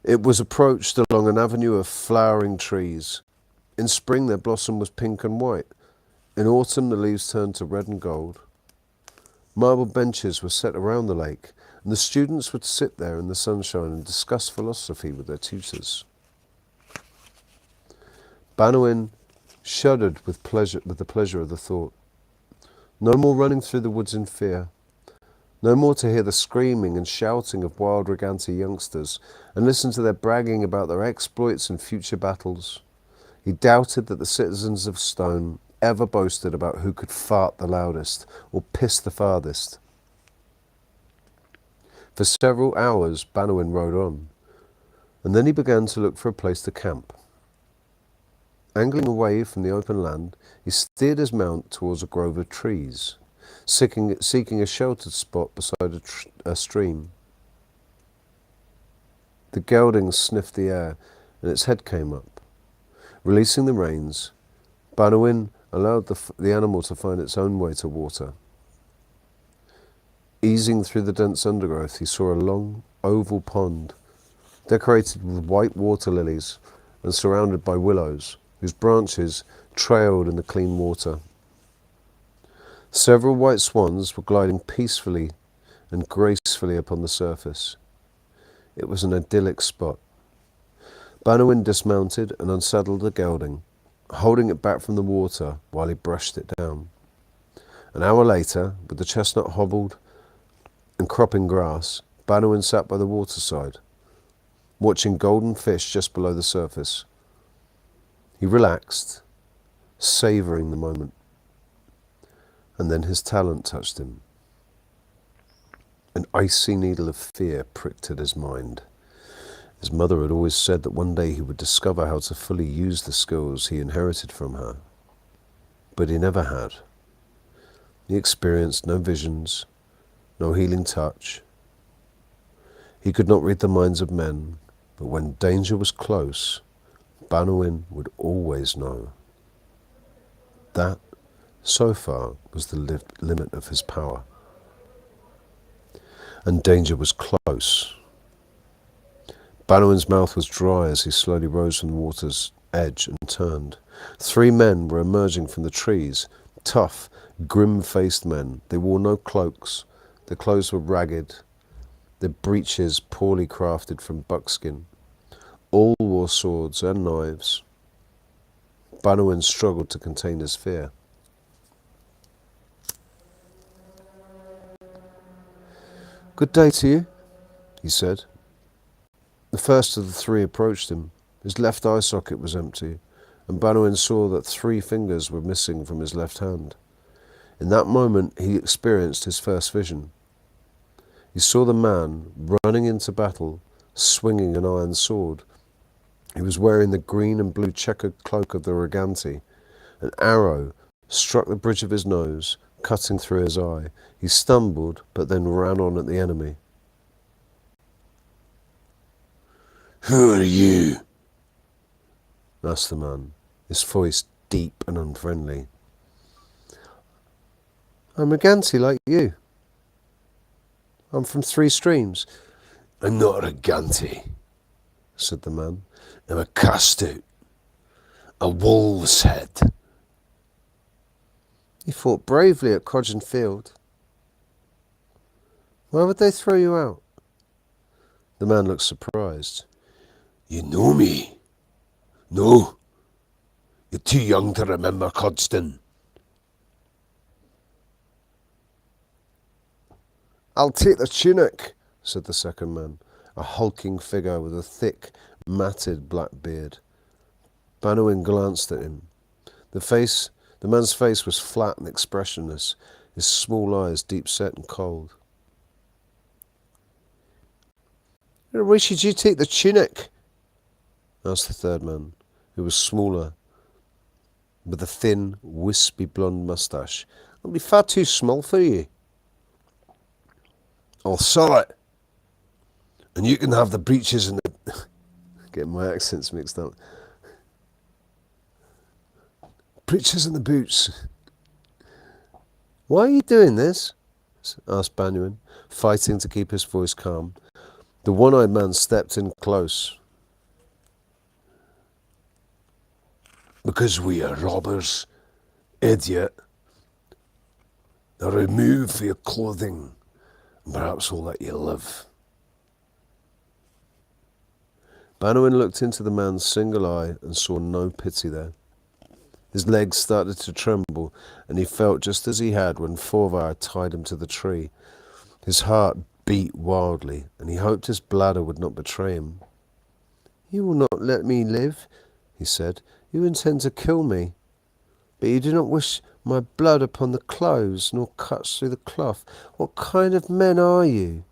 It was approached along an avenue of flowering trees. In spring their blossom was pink and white. In autumn the leaves turned to red and gold. Marble benches were set around the lake, and the students would sit there in the sunshine and discuss philosophy with their tutors. Banawin shuddered with the pleasure of the thought. No more running through the woods in fear. No more to hear the screaming and shouting of wild Regansi youngsters and listen to their bragging about their exploits and future battles. He doubted that the citizens of Stone ever boasted about who could fart the loudest or piss the farthest. For several hours Banawin rode on, and then he began to look for a place to camp. Angling away from the open land, he steered his mount towards a grove of trees, seeking a sheltered spot beside a stream. The gelding sniffed the air, and its head came up. Releasing the reins, Banawin allowed the animal to find its own way to water. Easing through the dense undergrowth, he saw a long, oval pond, decorated with white water lilies and surrounded by willows, whose branches trailed in the clean water. Several white swans were gliding peacefully and gracefully upon the surface. It was an idyllic spot. Banawin dismounted and unsaddled the gelding, holding it back from the water while he brushed it down. An hour later, with the chestnut hobbled and cropping grass, Banawin sat by the waterside, watching golden fish just below the surface. He relaxed, savouring the moment. And then his talent touched him. An icy needle of fear pricked at his mind. His mother had always said that one day he would discover how to fully use the skills he inherited from her. But he never had. He experienced no visions, no healing touch. He could not read the minds of men, but when danger was close, Banwin would always know. That, so far, was the limit of his power. And danger was close. Banwin's mouth was dry as he slowly rose from the water's edge and turned. 3 men were emerging from the trees, tough, grim-faced men. They wore no cloaks. Their clothes were ragged, their breeches poorly crafted from buckskin. All wore swords and knives. Banwin struggled to contain his fear. "Good day to you," he said. The first of the 3 approached him. His left eye socket was empty, and Banwin saw that 3 fingers were missing from his left hand. In that moment, he experienced his first vision. He saw the man running into battle, swinging an iron sword. He was wearing the green and blue checkered cloak of the Reganti. An arrow struck the bridge of his nose, cutting through his eye. He stumbled, but then ran on at the enemy. "Who are you?" asked the man, his voice deep and unfriendly. "I'm Reganti like you. I'm from 3 Streams. "I'm not a Reganti," said the man. "I'm a cast-out, a wolf's head." "You fought bravely at Codgen Field. Why would they throw you out?" The man looked surprised. "You know me? No? You're too young to remember Codston." "I'll take the tunic," said the second man, a hulking figure with a thick, matted black beard. Banwin glanced at him. The man's face was flat and expressionless, his small eyes deep-set and cold. "Why should you take the tunic?" asked the third man, who was smaller, with a thin, wispy blonde moustache. "It'll be far too small for you." "I'll sell it, and you can have the breeches and the..." Getting my accents mixed up. "Breeches and the boots." "Why are you doing this?" asked Banwin, fighting to keep his voice calm. The one-eyed man stepped in close. "Because we are robbers, idiot. They'll remove your clothing, and perhaps we'll let you live." Banwin looked into the man's single eye and saw no pity there. His legs started to tremble, and he felt just as he had when Forvar tied him to the tree. His heart beat wildly, and he hoped his bladder would not betray him. "You will not let me live," he said. "You intend to kill me, but you do not wish my blood upon the clothes, nor cuts through the cloth. What kind of men are you?"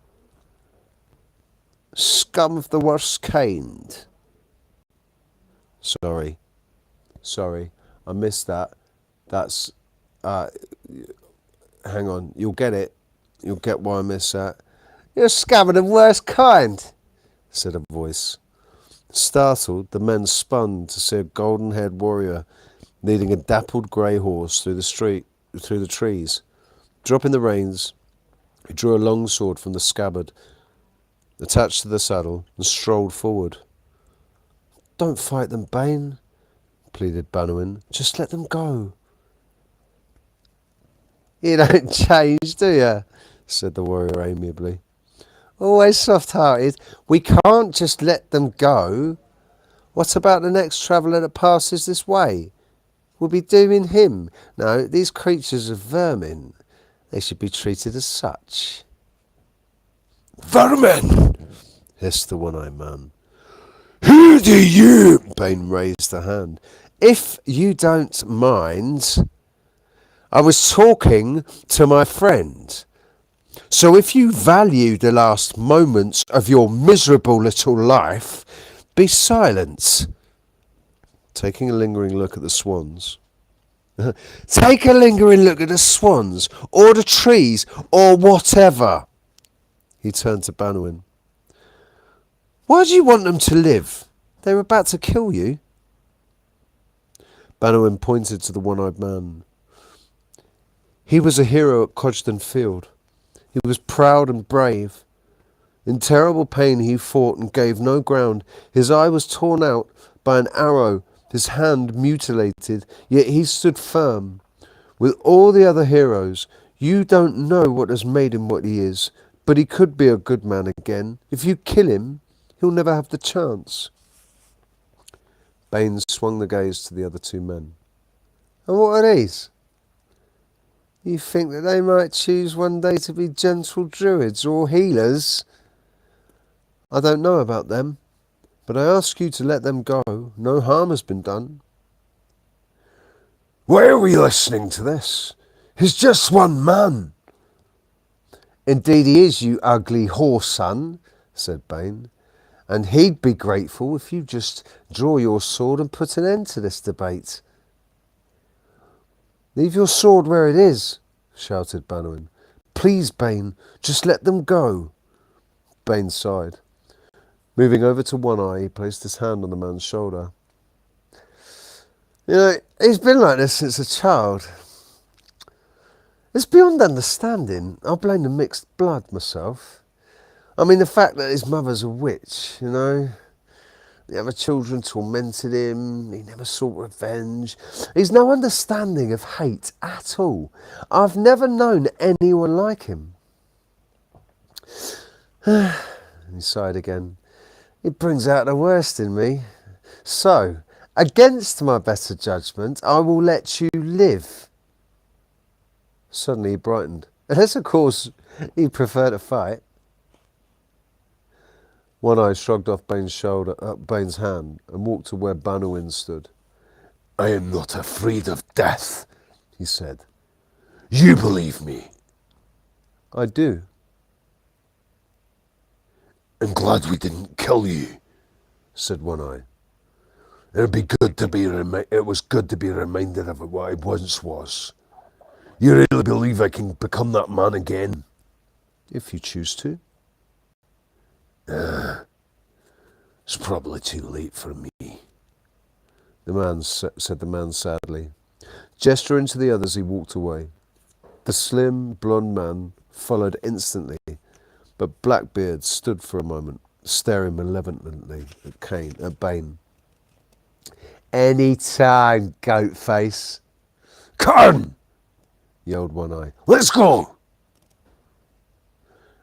"Scum of the worst kind." Sorry, I missed that. That's, hang on, you'll get it. You'll get why I missed that. "You're scum of the worst kind," said a voice. Startled, the men spun to see a golden-haired warrior leading a dappled grey horse through the trees. Dropping the reins, he drew a long sword from the scabbard attached to the saddle and strolled forward. "Don't fight them, Bane," pleaded Banwin. "Just let them go." "You don't change, do you?" said the warrior amiably. "Always soft-hearted. We can't just let them go. What about the next traveller that passes this way? We'll be dooming him. No, these creatures are vermin. They should be treated as such." "Vermin!" hissed the one-eyed man. "Who do you..." Bane raised a hand. "If you don't mind, I was talking to my friend. So if you value the last moments of your miserable little life, be silent. Taking a lingering look at the swans. Take a lingering look at the swans, or the trees, or whatever. He turned to Banwin. Why do you want them to live? They were about to kill you. Banwin pointed to the one-eyed man. He was a hero at Codgton Field. He was proud and brave. In terrible pain he fought and gave no ground. His eye was torn out by an arrow, his hand mutilated, yet he stood firm. With all the other heroes, you don't know what has made him what he is, but he could be a good man again. If you kill him, he'll never have the chance. Baines swung the gaze to the other two men. And what are these? You think that they might choose one day to be gentle druids or healers? I don't know about them, but I ask you to let them go. No harm has been done. Why are we listening to this? He's just one man. Indeed he is, you ugly horse son, said Bain. And he'd be grateful if you just draw your sword and put an end to this debate. Leave your sword where it is, shouted Banwin. Please, Bain, just let them go. Bain sighed. Moving over to One Eye, he placed his hand on the man's shoulder. You know, he's been like this since a child. It's beyond understanding. I'll blame the mixed blood myself. I mean, the fact that his mother's a witch, you know. The other children tormented him. He never sought revenge. He's no understanding of hate at all. I've never known anyone like him. He sighed again. It brings out the worst in me. So, against my better judgment, I will let you live. Suddenly he brightened. Unless, of course, you prefer to fight. One Eye shrugged off Bain's hand and walked to where Banwin stood. I am not afraid of death, he said. You believe me? I do. I'm glad we didn't kill you, said One Eye. It was good to be reminded of what I once was. You really believe I can become that man again? If you choose to. It's probably too late for me, said the man sadly. Gesturing to the others, he walked away. The slim, blond man followed instantly, but Blackbeard stood for a moment, staring malevolently at Bain. Any time, goat face. Carn! Yelled One Eye. Let's go!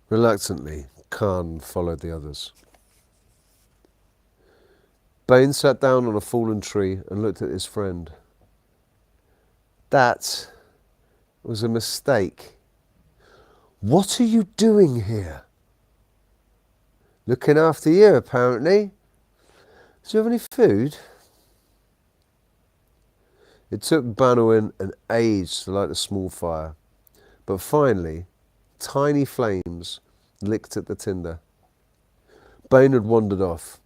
Reluctantly, Khan followed the others. Bain sat down on a fallen tree and looked at his friend. That was a mistake. What are you doing here? Looking after you, apparently. Do you have any food? It took Banwin an age to light a small fire, but finally, tiny flames licked at the tinder. Bain had wandered off,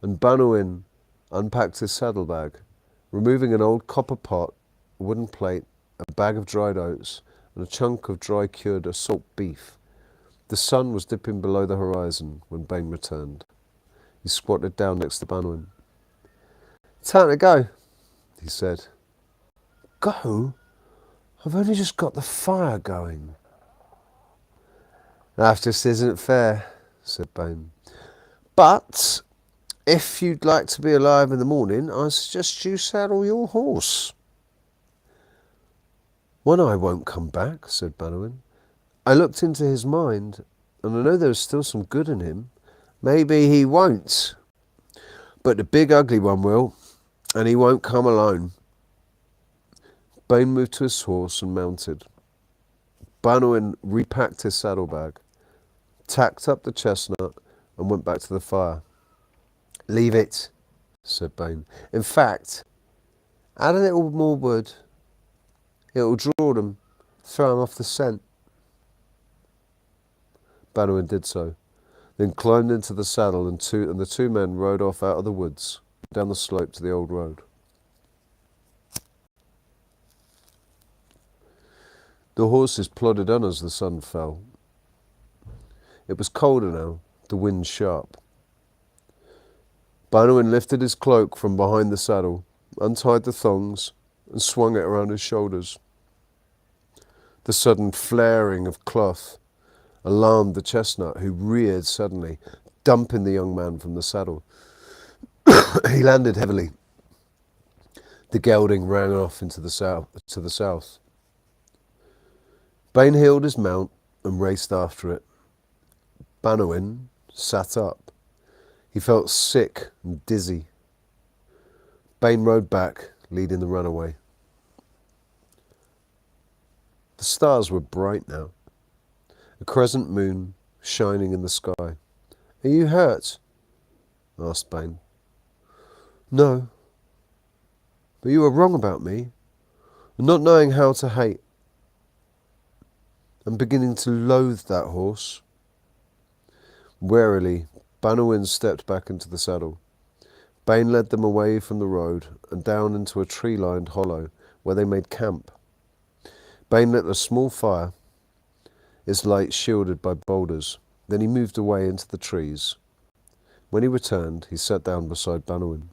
and Banwin unpacked his saddlebag, removing an old copper pot, a wooden plate, a bag of dried oats, and a chunk of dry cured assault beef. The sun was dipping below the horizon when Bain returned. He squatted down next to Banwin. Time to go, he said. Go? I've only just got the fire going. That just isn't fair, said Bain. But if you'd like to be alive in the morning, I suggest you saddle your horse. One Eye won't come back, said Banwin. I looked into his mind, and I know there is still some good in him. Maybe he won't, but the big ugly one will, and he won't come alone. Bain moved to his horse and mounted. Banwin repacked his saddlebag, tacked up the chestnut, and went back to the fire. Leave it, said Bain. In fact, add a little more wood. It'll draw them, throw them off the scent. Bannerman did so, then climbed into the saddle and the two men rode off out of the woods, down the slope to the old road. The horses plodded on as the sun fell. It was colder now, the wind sharp. Bannerman lifted his cloak from behind the saddle, untied the thongs, and swung it around his shoulders. The sudden flaring of cloth alarmed the chestnut, who reared suddenly, dumping the young man from the saddle. He landed heavily. The gelding ran off into the south. Bain heeled his mount and raced after it. Bannerman sat up. He felt sick and dizzy. Bain rode back, leading the runaway. The stars were bright now. A crescent moon shining in the sky. "Are you hurt?" asked Bain. "No. But you were wrong about me, not knowing how to hate. I'm beginning to loathe that horse." Warily, Bannerman stepped back into the saddle. Bain led them away from the road and down into a tree-lined hollow where they made camp. Bain lit a small fire, its light shielded by boulders. Then he moved away into the trees. When he returned, he sat down beside Bannerman.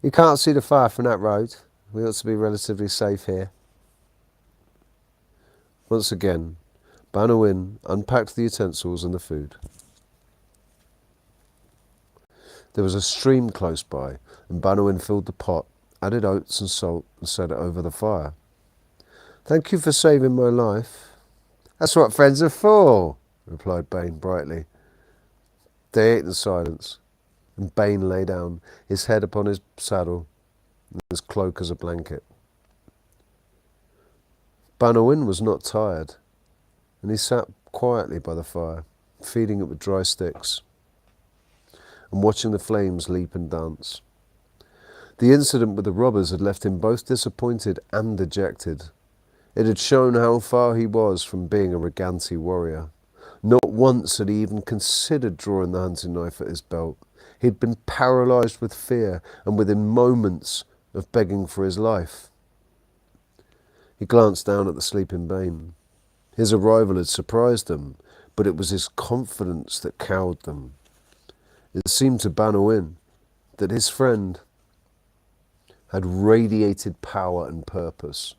"You can't see the fire from that road. We ought to be relatively safe here." Once again, Bannerman unpacked the utensils and the food. There was a stream close by, and Bannerman filled the pot, added oats and salt, and set it over the fire. "Thank you for saving my life." "That's what friends are for," replied Bain brightly. They ate in silence, and Bain lay down, his head upon his saddle, and his cloak as a blanket. Bannerman was not tired, and he sat quietly by the fire, feeding it with dry sticks, and watching the flames leap and dance. The incident with the robbers had left him both disappointed and dejected. It had shown how far he was from being a Riganti warrior. Not once had he even considered drawing the hunting knife at his belt. He had been paralysed with fear and within moments of begging for his life. He glanced down at the sleeping Bain. His arrival had surprised them, but it was his confidence that cowed them. It seemed to Bannerman that his friend had radiated power and purpose.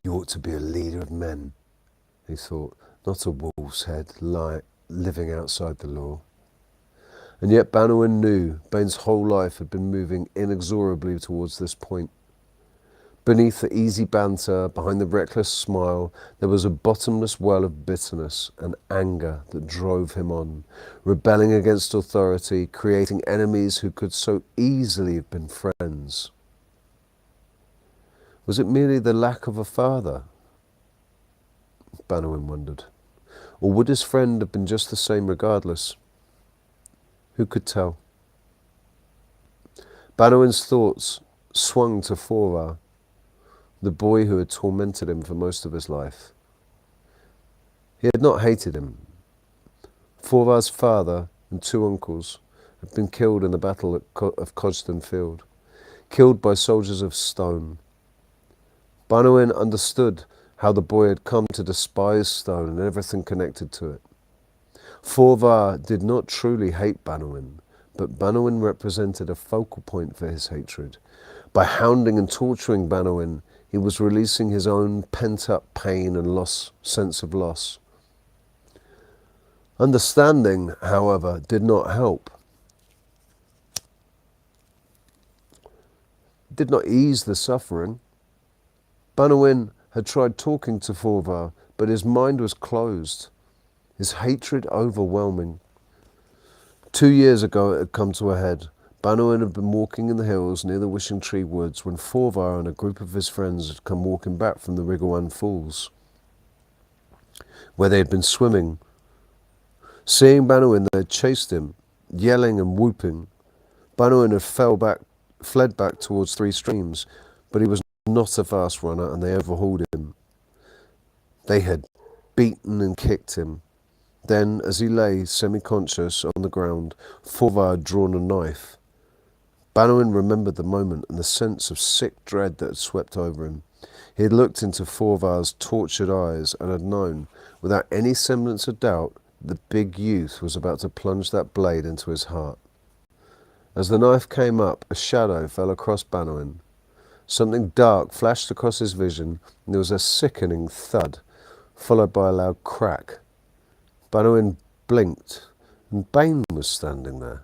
"You ought to be a leader of men," he thought, "not a wolf's head living outside the law." And yet Bannerman knew Bain's whole life had been moving inexorably towards this point. Beneath the easy banter, behind the reckless smile, there was a bottomless well of bitterness and anger that drove him on, rebelling against authority, creating enemies who could so easily have been friends. Was it merely the lack of a father? Bannerman wondered. Or would his friend have been just the same regardless? Who could tell? Bannerman's thoughts swung to Forvar, the boy who had tormented him for most of his life. He had not hated him. Forvar's father and two uncles had been killed in the battle of Codstone Field, killed by soldiers of stone. Bannerman understood how the boy had come to despise stone and everything connected to it. Forvar did not truly hate Bannerman, but Bannerman represented a focal point for his hatred. By hounding and torturing Bannerman, he was releasing his own pent-up pain and sense of loss. Understanding, however, did not help. It did not ease the suffering. Bannerman had tried talking to Forvar, but his mind was closed, his hatred overwhelming. 2 years ago it had come to a head. Bannerman had been walking in the hills near the Wishing Tree Woods when Forvar and a group of his friends had come walking back from the Rigawan Falls, where they had been swimming. Seeing Bannerman, they had chased him, yelling and whooping. Bannerman had fled back towards Three Streams, but he was not a fast runner and they overhauled him. They had beaten and kicked him. Then, as he lay semi-conscious on the ground, Forvar had drawn a knife. Bannerman remembered the moment and the sense of sick dread that had swept over him. He had looked into Forvar's tortured eyes and had known, without any semblance of doubt, that the big youth was about to plunge that blade into his heart. As the knife came up, a shadow fell across Bannerman. Something dark flashed across his vision, and there was a sickening thud, followed by a loud crack. Bannerman blinked, and Bain was standing there,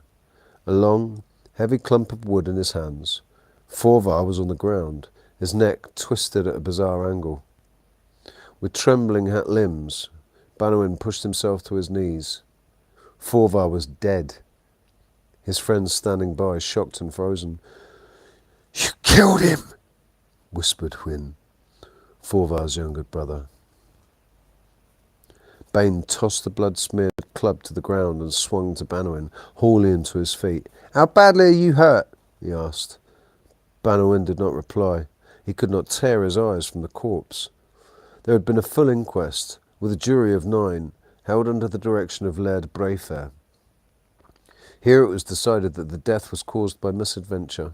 a long, heavy clump of wood in his hands. Forvar was on the ground, his neck twisted at a bizarre angle. With trembling limbs, Bannerman pushed himself to his knees. Forvar was dead. His friends standing by, shocked and frozen. "You killed him," whispered Hwin, Forvar's younger brother. Bain tossed the blood-smeared club to the ground and swung to Bannerman, hauling him to his feet. "How badly are you hurt?" he asked. Bannerman did not reply. He could not tear his eyes from the corpse. There had been a full inquest, with a jury of 9, held under the direction of Laird Brayfair. Here it was decided that the death was caused by misadventure.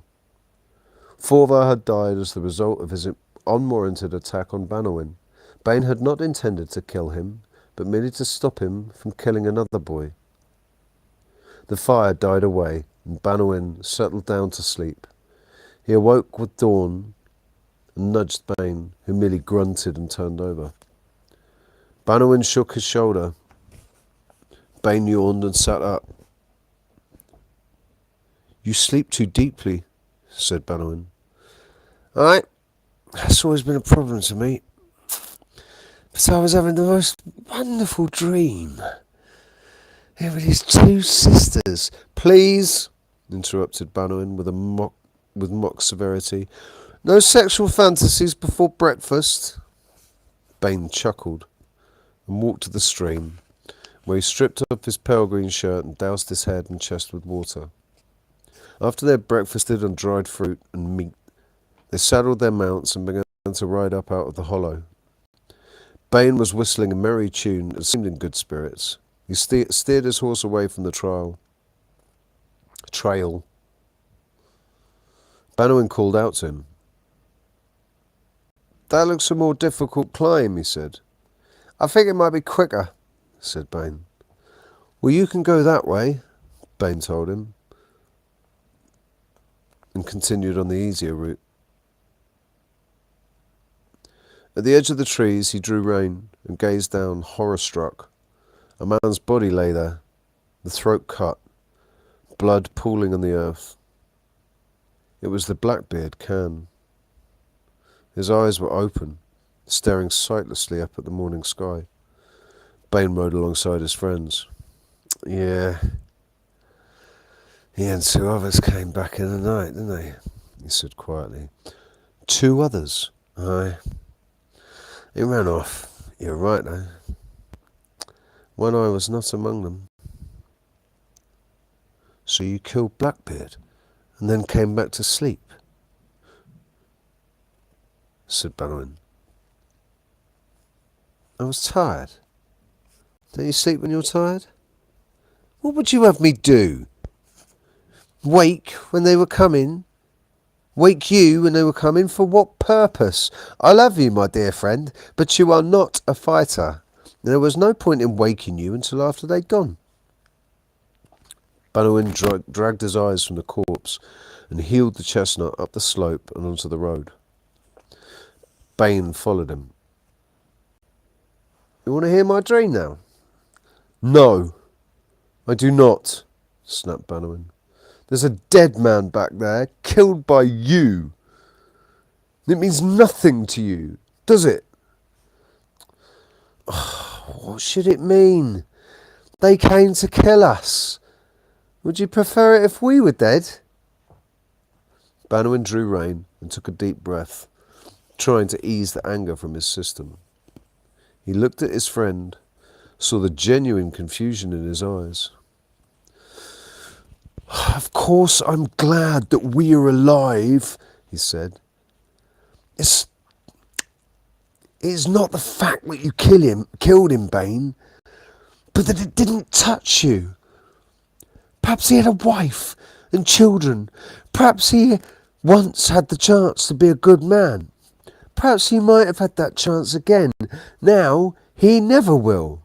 Forvar had died as the result of his unwarranted attack on Bannerman. Bain had not intended to kill him, but merely to stop him from killing another boy. The fire died away, and Bannerman settled down to sleep. He awoke with dawn and nudged Bain, who merely grunted and turned over. Bannerman shook his shoulder. Bain yawned and sat up. "You sleep too deeply," said Bannerman. "Aye, that's always been a problem to me. But I was having the most wonderful dream. Here were these 2 sisters." "Please," interrupted Bannerman with mock severity. "No sexual fantasies before breakfast." Bain chuckled and walked to the stream, where he stripped off his pale green shirt and doused his head and chest with water. After they had breakfasted on dried fruit and meat, they saddled their mounts and began to ride up out of the hollow. Bain was whistling a merry tune and seemed in good spirits. He steered his horse away from the trail. Bannerman called out to him. "That looks a more difficult climb," he said. "I think it might be quicker," said Bain. "Well, you can go that way," Bain told him, and continued on the easier route. At the edge of the trees he drew rein and gazed down, horror-struck. A man's body lay there, the throat cut, blood pooling on the earth. It was the Blackbeard Can. His eyes were open, staring sightlessly up at the morning sky. Bain rode alongside his friends. "Yeah, he and 2 others came back in the night, didn't they?" he said quietly. "2 others? Aye. He ran off. You're right, though. One eye was not among them." "So you killed Blackbeard and then came back to sleep?" said Bannerman. "I was tired. Don't you sleep when you're tired?" "What would you have me do? Wake when they were coming? Wake you when they were coming? For what purpose? I love you, my dear friend, but you are not a fighter. And there was no point in waking you until after they'd gone." Bannerman dragged his eyes from the corpse and heeled the chestnut up the slope and onto the road. Bain followed him. "You want to hear my dream now?" "No, I do not," snapped Bannerman. "There's a dead man back there, killed by you. It means nothing to you, does it?" "What should it mean? They came to kill us. Would you prefer it if we were dead?" Bannerman drew rein and took a deep breath, trying to ease the anger from his system. He looked at his friend, saw the genuine confusion in his eyes. "Of course I'm glad that we are alive," he said. It's not the fact that you killed him, Bane, but that it didn't touch you. Perhaps he had a wife and children. Perhaps he once had the chance to be a good man. Perhaps he might have had that chance again. Now he never will.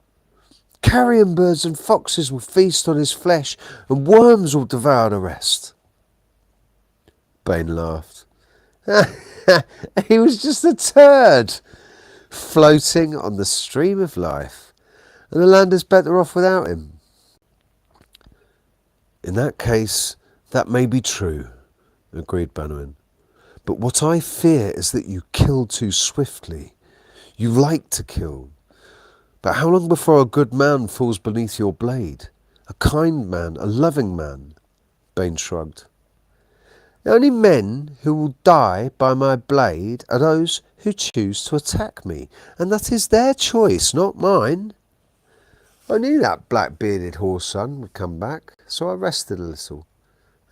Carrion birds and foxes will feast on his flesh, and worms will devour the rest. Bane laughed. He was just a turd, floating on the stream of life, and the land is better off without him. In that case, that may be true, agreed Bannerman. But what I fear is that you kill too swiftly. You like to kill. But how long before a good man falls beneath your blade? A kind man, a loving man? Bane shrugged. The only men who will die by my blade are those who choose to attack me, and that is their choice, not mine. I knew that black-bearded horse son would come back, so I rested a little,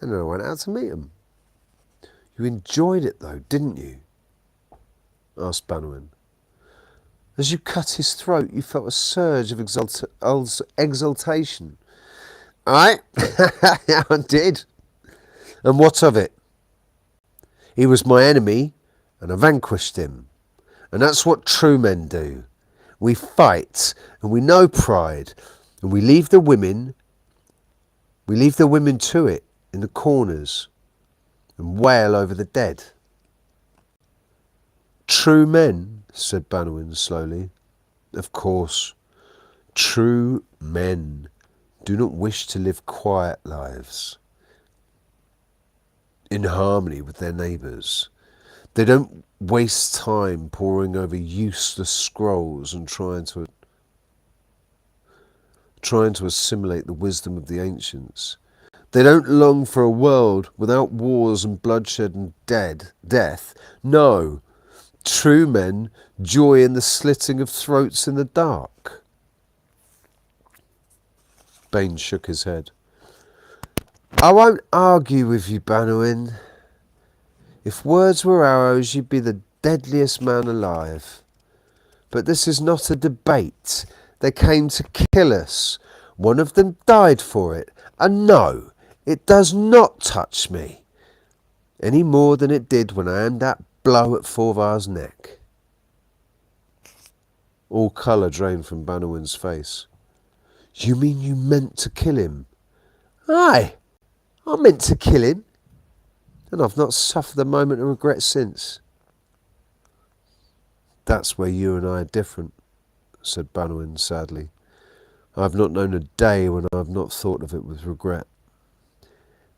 and then I went out to meet him. You enjoyed it though, didn't you? Asked Bannerman. As you cut his throat, you felt a surge of exultation. Aye, I did. And what of it? He was my enemy, and I vanquished him. And that's what true men do. We fight, and we know pride, and we leave the women to it in the corners and wail over the dead. True men, said Bannerman slowly. Of course, true men do not wish to live quiet lives in harmony with their neighbours. They don't waste time poring over useless scrolls and trying to assimilate the wisdom of the ancients. They don't long for a world without wars and bloodshed and death. No, true men joy in the slitting of throats in the dark. Bane shook his head. I won't argue with you, Bannerman. If words were arrows, you'd be the deadliest man alive. But this is not a debate. They came to kill us. One of them died for it. And no, it does not touch me, any more than it did when I aimed that blow at Forvar's neck. All colour drained from Bannerman's face. You mean you meant to kill him? Aye, I meant to kill him, and I've not suffered a moment of regret since. That's where you and I are different, said Bannerman sadly. I've not known a day when I've not thought of it with regret.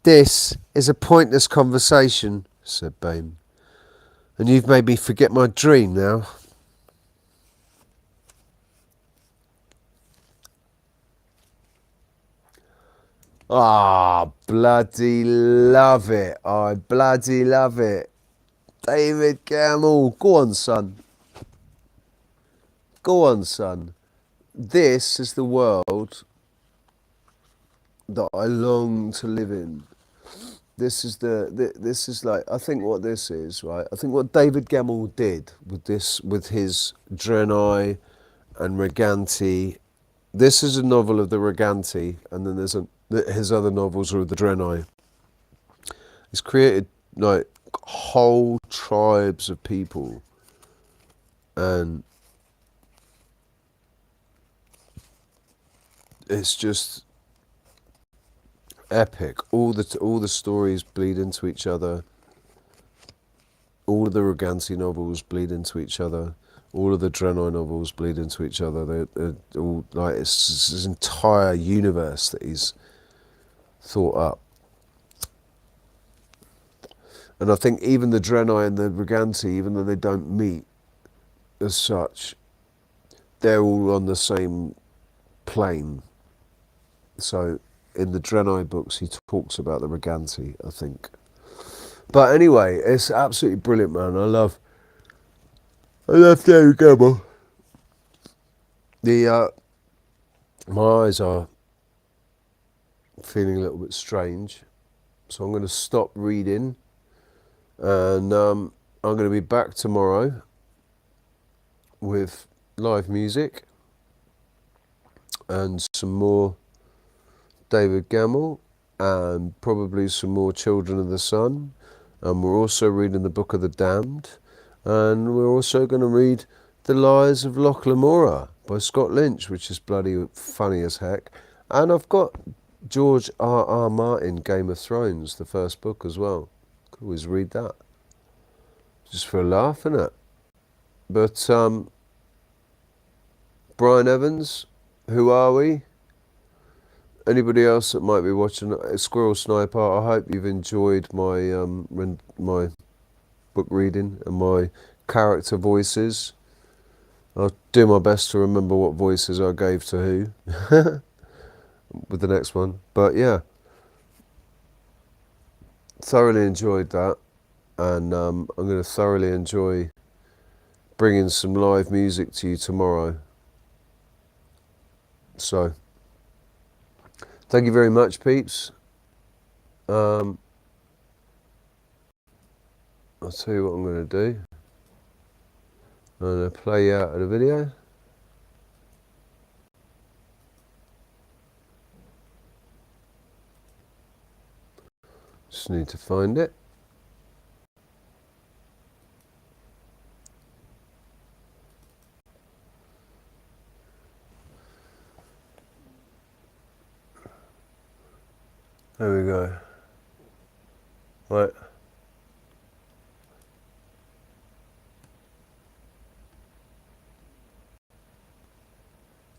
This is a pointless conversation, said Bane, and you've made me forget my dream now. Ah, bloody love it. I bloody love it. David Gemmell. Go on, son. Go on, son. This is the world that I long to live in. This is like, I think what this is, right? I think what David Gemmell did with this, with his Draenei and Reganti. This is a novel of the Reganti, and then there's his other novels are of the Draenei. He's created like whole tribes of people, and it's just epic. All the stories bleed into each other. All of the Reganti novels bleed into each other. All of the Draenei novels bleed into each other. They're all like, it's this entire universe that he's thought up. And I think even the Draenei and the Reganti, even though they don't meet as such, they're all on the same plane. So in the Draenei books, he talks about the Reganti, I think. But anyway, it's absolutely brilliant, man. I love David Gemmell. My eyes are feeling a little bit strange, so I'm going to stop reading, and I'm going to be back tomorrow with live music and some more David Gemmell and probably some more Children of the Sun. And we're also reading the Book of the Damned. And we're also going to read The Lies of Loch Lamora by Scott Lynch, which is bloody funny as heck. And I've got George R.R. Martin, Game of Thrones, the first book as well. Could always read that. Just for a laugh, innit? But Brian Evans, who are we? Anybody else that might be watching Squirrel Sniper, I hope you've enjoyed my my book reading and my character voices. I'll do my best to remember what voices I gave to who with the next one. But yeah, thoroughly enjoyed that, and I'm going to thoroughly enjoy bringing some live music to you tomorrow. So, thank you very much, peeps. I'll tell you what I'm going to do. I'm going to play you out of the video. Just need to find it. There we go. Right.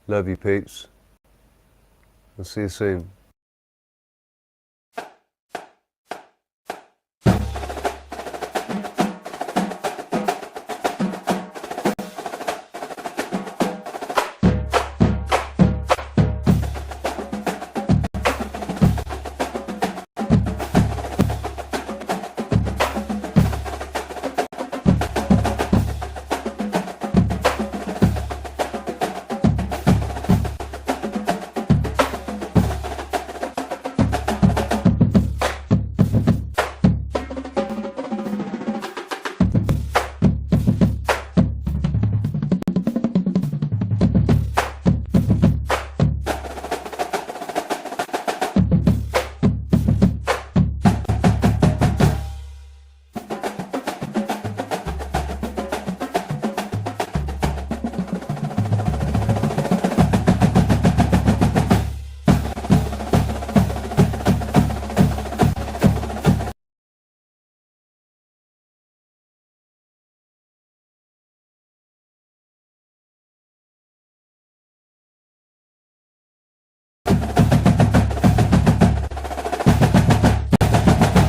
Love you, peeps. I'll see you soon.